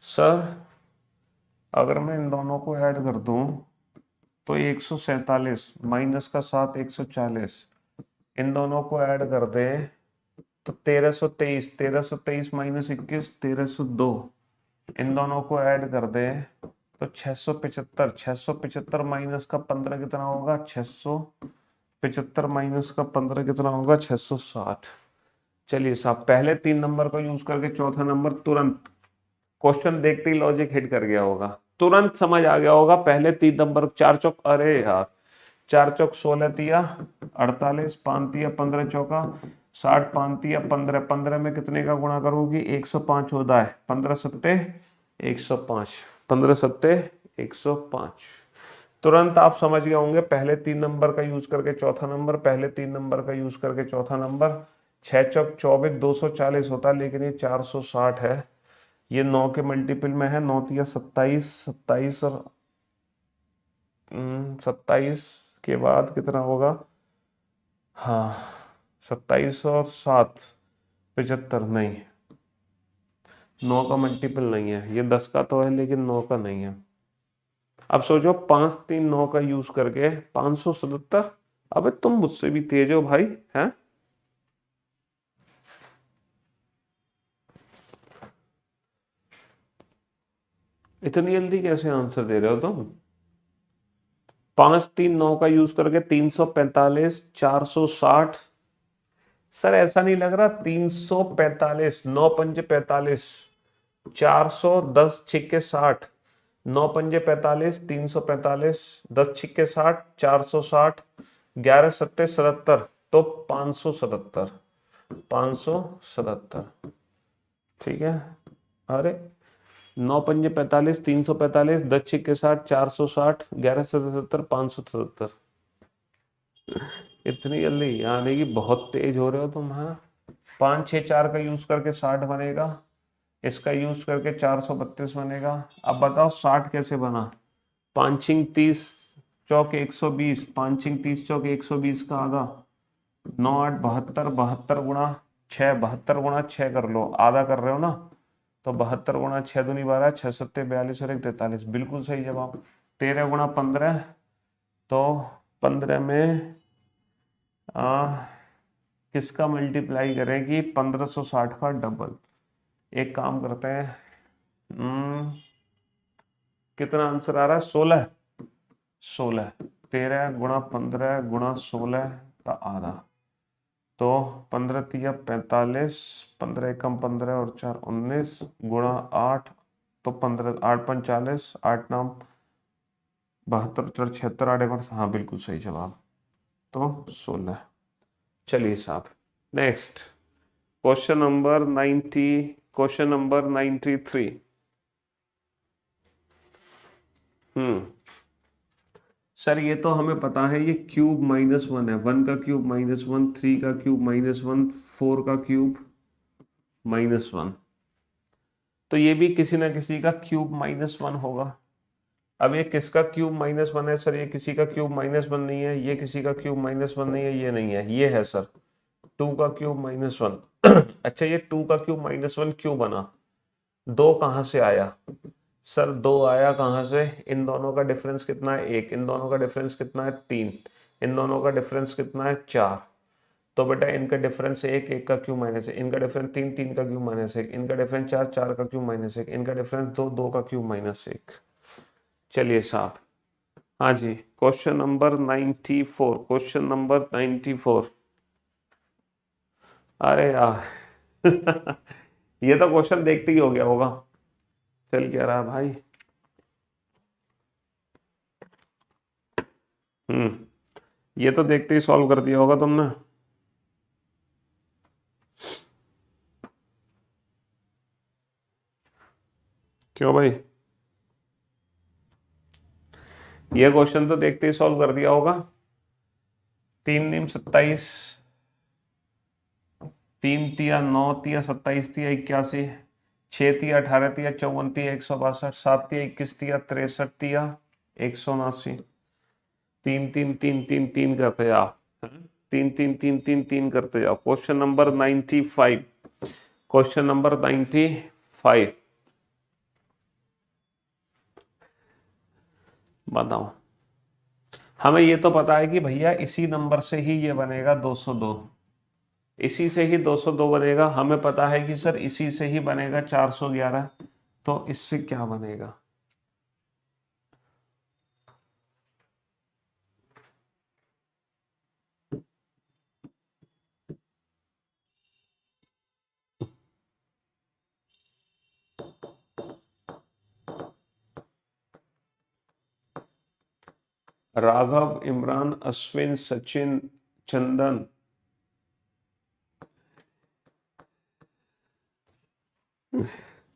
सर अगर मैं इन दोनों को ऐड कर दूं तो 147 माइनस का 7 140, इन दोनों को ऐड कर दे तो 1323। 1323 माइनस 21 1302, इन दोनों को ऐड कर दे तो 675। 675 माइनस का 15 कितना होगा? 675 माइनस का 15 कितना होगा? 660। चलिए साहब, पहले 3 नंबर को यूज करके चौथा नंबर तुरंत, क्वेश्चन देखते ही लॉजिक हिट कर गया होगा, तुरंत समझ आ गया होगा। पहले 3 नंबर 4 चौक, अरे यार 4 चौक 16 तिया 48, 5 तिया 15 चौका 60, 5 तिया 15। 15 में कितने का गुणा करूंगी? 105 होता है। 15 सत्ते 105, 15 सत्ते 105। तुरंत आप समझ गए होंगे, पहले 3 नंबर का यूज करके चौथा नंबर, पहले 3 नंबर का यूज करके चौथा नंबर। 6 चौक 24 240 होता है, लेकिन ये 460 है। ये 9 के मल्टीपल में है। 9 तिया 27, 27 और 27 के बाद कितना होगा? हाँ, 27 और 7 75। नहीं, 9 का मल्टीपल नहीं है ये, 10 का तो है लेकिन 9 का नहीं है। अब सोचो 5 3 9 का यूज करके 577। अबे तुम मुझसे भी तेज हो भाई, हैं? इतनी जल्दी कैसे आंसर दे रहे हो तुम? 5 3 9 का यूज करके 345, 460। सर ऐसा नहीं लग रहा? 345, 9 पंजे 45, 410 छिक्के 60, 9 पंजे 45, 345, 10 छिक्के 60, 460, 11 सत्ते 77, तो 577। 577, ठीक है। अरे 9 पंजे 45, 345, 10 छिक्के 60, 460, 11 सत्ते 77, 577। इतनी जल्दी? यानी कि बहुत तेज हो रहे हो तुम। हाँ, 5 6 4 का यूज करके 60 बनेगा, इसका यूज करके 432 बनेगा। अब बताओ 60 कैसे बना? 5 छिंग 30 चौक 120, 5 छिंग 30 चौक 120 का आधा, 9 8 72, 72 गुणा 6, 72 गुणा 6 कर लो, आधा कर रहे हो ना? तो 72 गुणा 6 दूनी 12, 6 सत्ते 42 और 1 43, बिल्कुल सही जवाब। 13 गुणा 15, तो 15 में किसका मल्टीप्लाई करेंगी? 1560 का डबल। एक काम करते हैं, कितना आंसर आ रहा है? 16। 16, 13 गुणा 15 गुणा 16 का आधा, तो 15 तिया 45, 15 एकम 15 और 4 19 गुणा 8, तो 15 8 45, 8 नाम 72 76 8 हाँ बिल्कुल सही जवाब। तो 16। चलिए साहब, नेक्स्ट क्वेश्चन नंबर 93। सर ये तो हमें पता है, ये क्यूब -1 है, 1 का क्यूब -1, 3 का क्यूब -1, 4 का क्यूब -1, तो ये भी किसी ना किसी का क्यूब -1 होगा। अब ये किसका क्यूब -1 है सर? ये किसी का क्यूब -1 नहीं है, ये किसी का क्यूब -1 नहीं है, ये नहीं है, ये है सर 2 का क्यूब -1। अच्छा, ये 2 का क्यूब -1 क्यों बना? 2 कहाँ से आया सर? 2 आया कहाँ से? इन दोनों का डिफरेंस कितना है? 1। इन दोनों का डिफरेंस कितना है? 3। इन दोनों का डिफरेंस कितना है? 4। तो बेटा इनका डिफरेंस 1, 1 का क्यूब -1, इनका डिफरेंस 3, 3 का क्यूब -1, इनका डिफरेंस 4, 4 का क्यूब -1, इनका डिफरेंस 2, 2 का क्यूब -1। चलिए साहब, हाँ जी, क्वेश्चन नंबर 94। Question number 94। अरे यार ये तो क्वेश्चन देखते ही हो गया होगा। चल क्या रहा भाई? ये तो देखते ही सॉल्व कर दिया होगा तुमने। क्यों भाई? ये क्वेश्चन तो देखते ही सॉल्व कर दिया होगा। 3 नीम 27, 3 तिया 9 तिया 27 तिया 81, 6 तिया 18 तिया 54 तिया 162, 7 तिया 21 तिया 63 तिया 179। 3 3 3 3 3 करते जाओ, 3 3 3 3 3 करते जाओ। Question number 95। क्वेश्चन नंबर 95, बताओ। हमें ये तो पता है कि भैया इसी नंबर से ही ये बनेगा 202, इसी से ही 202 बनेगा। हमें पता है कि सर इसी से ही बनेगा 411, तो इससे क्या बनेगा? राघव, इमरान, अश्विन, सचिन, चंदन।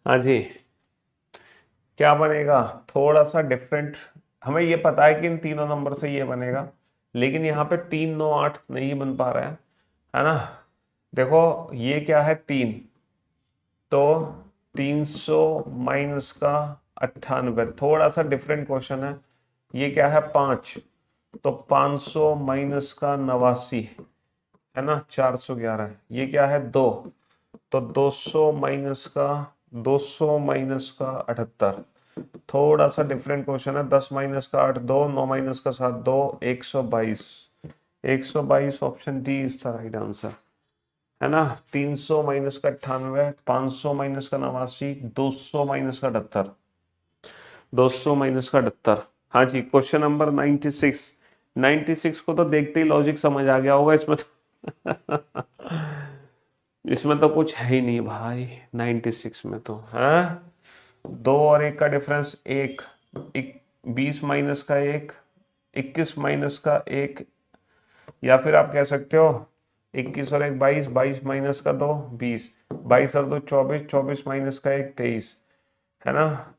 हाँ जी, क्या बनेगा? थोड़ा सा डिफरेंट। हमें ये पता है कि इन तीनों नंबर से ये बनेगा, लेकिन यहाँ पे 3 9 8 नहीं बन पा रहा है ना? देखो ये क्या है? 3, तो 300 माइनस का 98, थोड़ा सा डिफरेंट क्वेश्चन है। ये क्या है? 5, तो 500 माइनस का 89 है ना, 411। ये क्या है? 2, तो 200 माइनस का 78, थोड़ा सा डिफरेंट क्वेश्चन है। 10 माइनस का 8 2, 9 माइनस का 7 2, 122। 122 option D is the right answer, है ना? 300 माइनस का 98, 500 माइनस का 89, 200 माइनस का 78, 200 माइनस का 78। हाँ जी, क्वेश्चन नंबर 96। 96 को तो देखते ही लॉजिक समझ आ गया होगा इसमें तो इसमें तो कुछ है ही नहीं भाई 96 में तो है। 2 और 1 का डिफरेंस 1, 20 माइनस का 1, 21 माइनस का 1, या फिर आप कह सकते हो 21 और 1 22, 22 माइनस का 2 20, 22 और 2 24, 24 माइनस का 1 23, है ना?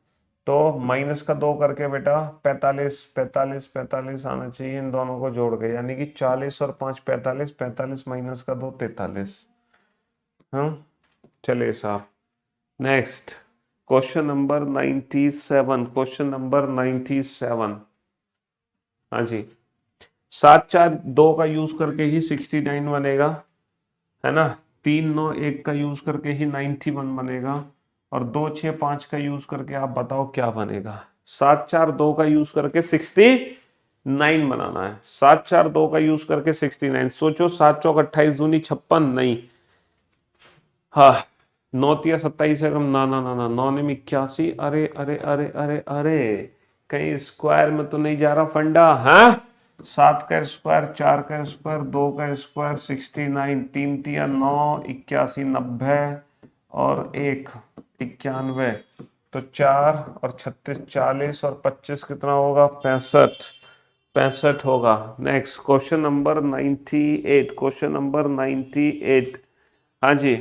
तो माइनस का 2 करके बेटा 45, 45 45 आना चाहिए इन दोनों को जोड़ के, यानी कि 40 और 5 45, 45 माइनस का 2 43। हाँ, चलिए साहब, next question number 97। Question number 97। हाँ जी, 7 4 2 का यूज करके ही 69 बनेगा, है ना? 3 9 1 का यूज करके ही 91 बनेगा, और 2 6 5 का यूज करके आप बताओ क्या बनेगा? 7 4 2 का यूज करके 69 बनाना है। 7 4 2 का यूज करके 69। सोचो, 7 चौक 28 दूनी 56, नहीं, हाँ, 9 तिया 27 है कम, ना ना ना ना, 9 ने 81। अरे अरे अरे अरे अरे, कहीं स्क्वायर में तो नहीं जा रहा फंडा? हाँ, 7 का स्क्वायर, 4 का स्क्वायर, 2 का स्क्वायर 69, 3 तिया 9, 81 90, और 1 91, तो 4 और 36 40, और 25 कितना होगा? 65। 65 होगा। Next question number 98, question number 98। हाँ जी,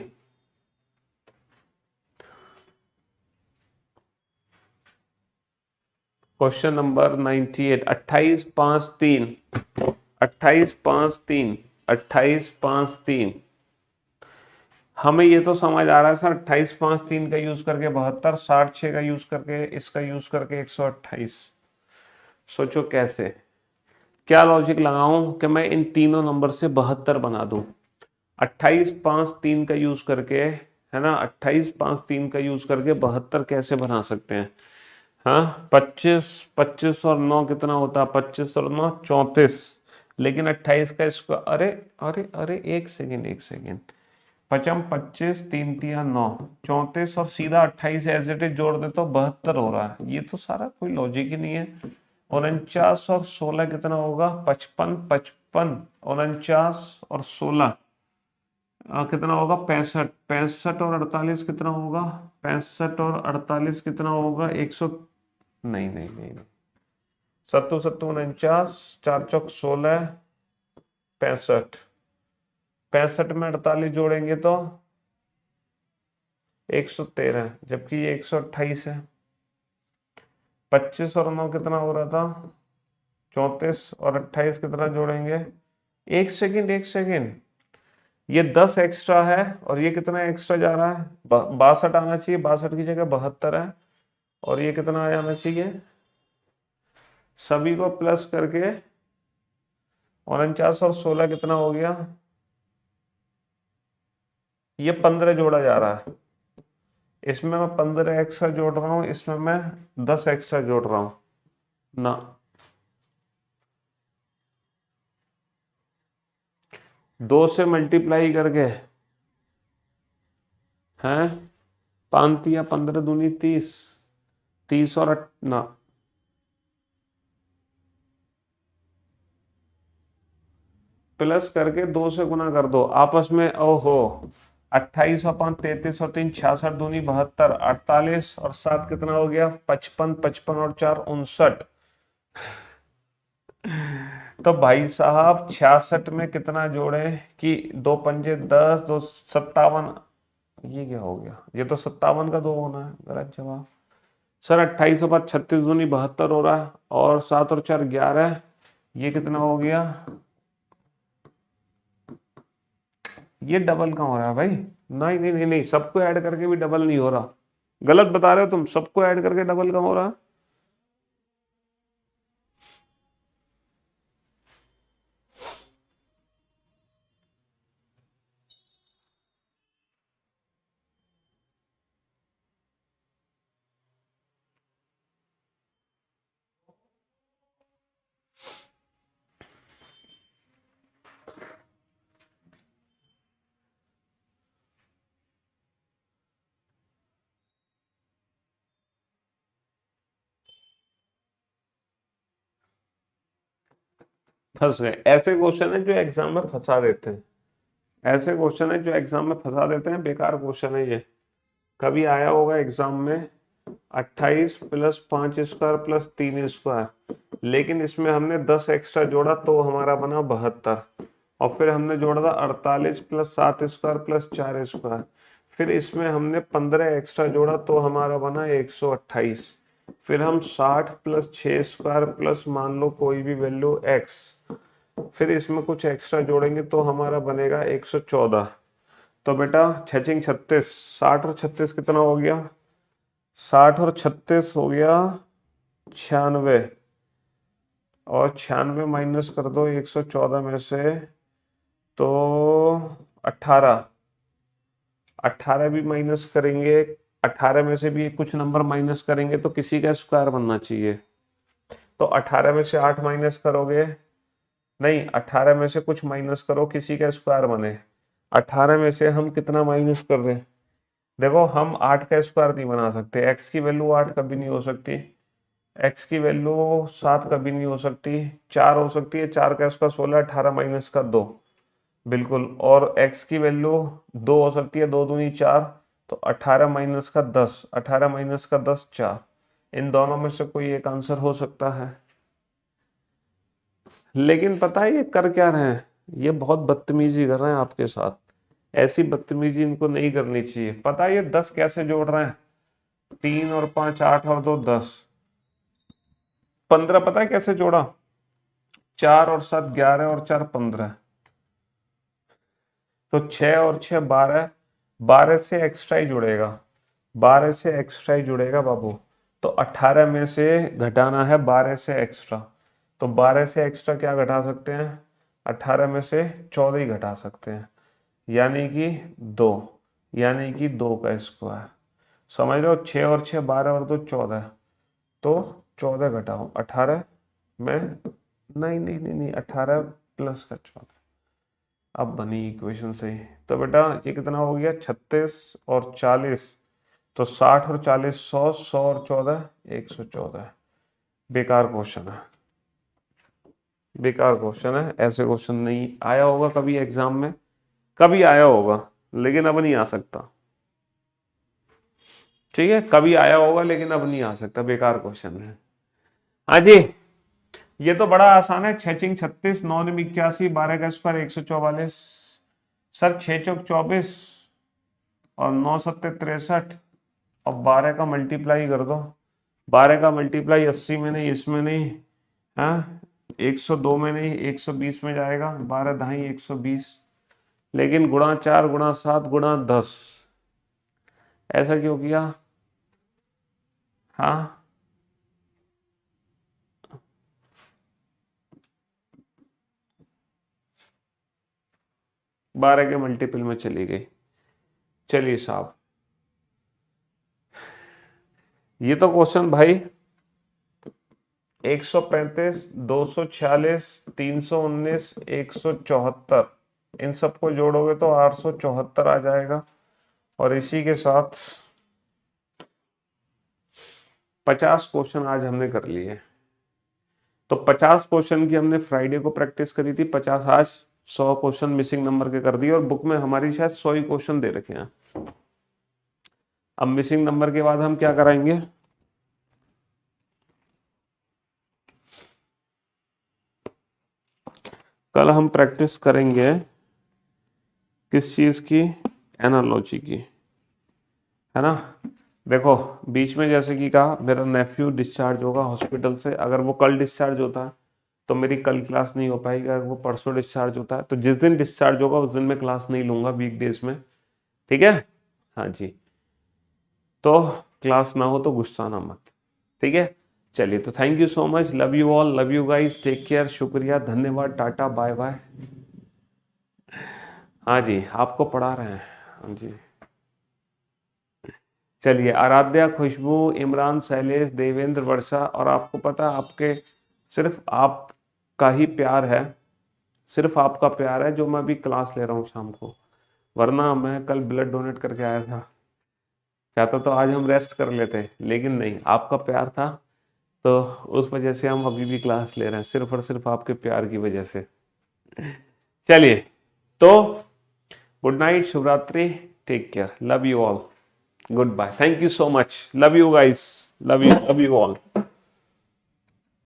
क्वेश्चन नंबर 98। 28 5 3, 28 5 3, 28 5 3। हमें ये तो समझ आ रहा है सर, 28 5 3 का यूज करके 72, 66 का यूज करके, इसका यूज करके 128। सोचो कैसे, क्या लॉजिक लगाऊं कि मैं इन तीनों नंबर से 72 बना दूं। 28 5 3 का यूज करके, है ना, 28 5 3 का यूज करके 72 कैसे बना सकते हैं। हाँ, 25, 25 और 9 कितना होता है, 25 और 9 34। लेकिन 28 का इसको, अरे अरे अरे, एक सेकेंड एक सेकेंड, पचम 25, 3 3 9, 34 और सीधा 28 एज इट इज जोड़ दे तो 72 हो रहा है। ये तो सारा कोई लॉजिक ही नहीं है। 49 और 16 कितना होगा, 55, 55, 49 और 16 कितना होगा, 65, 65 और 48 कितना होगा, 65 और 48 कितना होगा, 100, नहीं नहीं नहीं नहीं, 7 7 49, 4 चौक 16, 65, 65 में 48 जोड़ेंगे तो 113, जबकि ये 128 है। 25 और 9 कितना हो रहा था, 34, और 28 कितना जोड़ेंगे, एक सेकंड एक सेकंड, ये 10 एक्स्ट्रा है और ये कितना एक्स्ट्रा जा रहा है, 62 आना चाहिए, 62 की जगह 72 है। और ये कितना आ जाना चाहिए, सभी को प्लस करके 49 और 16 कितना हो गया, ये 15 जोड़ा जा रहा है। इसमें मैं 15 एक्स्ट्रा जोड़ रहा हूं, इसमें मैं 10 एक्स्ट्रा जोड़ रहा हूं ना। 2 से मल्टीप्लाई करके, हैं, 5 या 15 दूनी 30, 30 और ना, प्लस करके 2 से गुना कर दो आपस में। ओहो, 28 और 5 33 और 3 66 दूनी 72, 48 और 7 कितना हो गया, 55, 55 और 4 59। तो भाई साहब 66 में कितना जोड़े कि 2 पंजे 10, 2 57, ये क्या हो गया, ये तो 57 का 2 होना है, गलत जवाब। सर 28 और 5 36 दूनी 72 हो रहा है, और 7 और 4 11, ये कितना हो गया, ये डबल कहाँ हो रहा है भाई, नहीं नहीं नहीं नहीं, सबको ऐड करके भी डबल नहीं हो रहा, गलत बता रहे हो तुम, सबको ऐड करके डबल कहाँ हो रहा है। फंस गए, ऐसे क्वेश्चन है जो एग्जाम में फंसा देते हैं, ऐसे क्वेश्चन है जो एग्जाम में फंसा देते हैं, बेकार क्वेश्चन है ये। कभी आया होगा एग्जाम में 28 प्लस 5 स्क्वायर प्लस 3 स्क्वायर, लेकिन इसमें हमने 10 एक्स्ट्रा जोड़ा तो हमारा बना 72, और फिर हमने जोड़ा था 48 प्लस 7 स्क्वायर प्लस 4 स्क्वायर, फिर इसमें हमने 15 एक्स्ट्रा जोड़ा तो हमारा बना 128, फिर हम 60 प्लस 6 स्क्वायर प्लस मान लो कोई भी वैल्यू x, फिर इसमें कुछ एक्स्ट्रा जोड़ेंगे तो हमारा बनेगा 114। तो बेटा 6 36, 60 और 36 कितना हो गया, 60 और 36 हो गया 96, और 96 माइनस कर दो 114 में से तो 18, 18 भी माइनस करेंगे, 18 में से भी कुछ नंबर माइनस करेंगे तो किसी का स्क्वायर बनना चाहिए। तो 18 में से 8 माइनस करोगे, नहीं 18 में से कुछ माइनस करो किसी का स्क्वायर बने। 18 में से हम कितना माइनस कर रहे हैं, देखो हम 8 का स्क्वायर नहीं बना सकते, x की वैल्यू 8 कभी नहीं हो सकती, x की वैल्यू 7 कभी नहीं हो सकती, 4 हो सकती है, 4 का स्क्वायर 16, 18 माइनस का 2, बिल्कुल, और x की वैल्यू 2 हो सकती है, 2 दूनी 4, तो 18 माइनस का 10, 18 माइनस का 10 4, इन दोनों में से कोई एक आंसर हो सकता है। लेकिन पता है ये कर क्या रहे हैं, ये बहुत बदतमीजी कर रहे हैं आपके साथ। ऐसी बदतमीजी इनको नहीं करनी चाहिए। पता है ये 10 कैसे जोड़ रहे हैं, 3 और 5 8 और 2 10, 15 पता है कैसे जोड़ा, 4 और 7 11 और 4 15, तो 6 और 6 12, 12 से एक्स्ट्रा ही जुड़ेगा, 12 से एक्स्ट्रा ही जुड़ेगा बाबू। तो 18 में से घटाना है 12 से एक्स्ट्रा, तो 12 से एक्स्ट्रा क्या घटा सकते हैं, 18 में से 14 ही घटा सकते हैं, यानी कि 2, यानी कि 2 का स्क्वायर। समझ लो 6 और 6 12 और 2 14, तो 14 घटाओ 18 में, नहीं नहीं नहीं नहीं 18 प्लस का 14, अब बनी इक्वेशन सही। तो बेटा ये कितना हो गया, 36 और 40, तो 60 और 40 100, 100 और 14 114। बेकार क्वेश्चन है, बेकार क्वेश्चन है। ऐसे क्वेश्चन नहीं आया होगा कभी एग्जाम में, कभी आया होगा लेकिन अब नहीं आ सकता। ठीक है, कभी आया होगा लेकिन अब नहीं आ सकता, बेकार क्वेश्चन है। हाँ जी, ये तो बड़ा आसान है। 6 चिंग 36, 9 निम 81, 12 का स्क्वायर 144। सर 6 चौक 24 और 9 सत्ते 63 और 12 का मल्टीप्लाई कर दो। 12 का मल्टीप्लाई 80 में नहीं, इसमें नहीं, हाँ 102 में नहीं, 120 में जाएगा, 12 ढाई 120, लेकिन गुणा 4 गुणा 7 गुणा 10, ऐसा क्यों किया? हाँ 12 के मल्टीपल में चली गई। चलिए साहब, ये तो क्वेश्चन भाई 135 246 319 174, इन सबको जोड़ोगे तो 874 आ जाएगा। और इसी के साथ 50 क्वेश्चन आज हमने कर लिए। तो 50 क्वेश्चन की हमने फ्राइडे को प्रैक्टिस करी थी, 50 आज 100 क्वेश्चन मिसिंग नंबर के कर दिए, और बुक में हमारी शायद 100 ही क्वेश्चन दे रखे हैं। अब मिसिंग नंबर के बाद हम क्या कराएंगे, कल हम प्रैक्टिस करेंगे किस चीज की, एनालॉजी की, है ना। देखो बीच में जैसे कि कहा मेरा नेफ्यू डिस्चार्ज होगा हॉस्पिटल से, अगर वो कल डिस्चार्ज होता है तो मेरी कल क्लास नहीं हो पाएगी। अगर वो परसों डिस्चार्ज होता है तो जिस दिन डिस्चार्ज होगा उस दिन मैं क्लास नहीं लूंगा वीक डेज में, ठीक है। हाँ जी, तो क्लास ना हो तो गुस्सा ना मत, ठीक है। चलिए, तो thank you so much, love you all, love you guys, take care, शुक्रिया, धन्यवाद, टाटा बाय बाय। हाँ जी, आपको पढ़ा रहे हैं, हाँ जी। चलिए, आराध्या, खुशबू, इमरान, शैलेश, देवेंद्र, वर्षा, और आपको पता है आपके सिर्फ आपका ही प्यार है, सिर्फ आपका प्यार है जो मैं अभी क्लास ले रहा हूँ शाम को, वरना मैं कल ब्लड डोनेट करके आया था, चाहता तो आज हम रेस्ट कर लेते, लेकिन नहीं, आपका प्यार था तो उस वजह से हम अभी भी क्लास ले रहे हैं, सिर्फ और सिर्फ आपके प्यार की वजह से। चलिए, तो good night, Shivratri, take care, love you all, good bye, thank you so much, love you guys, love you all.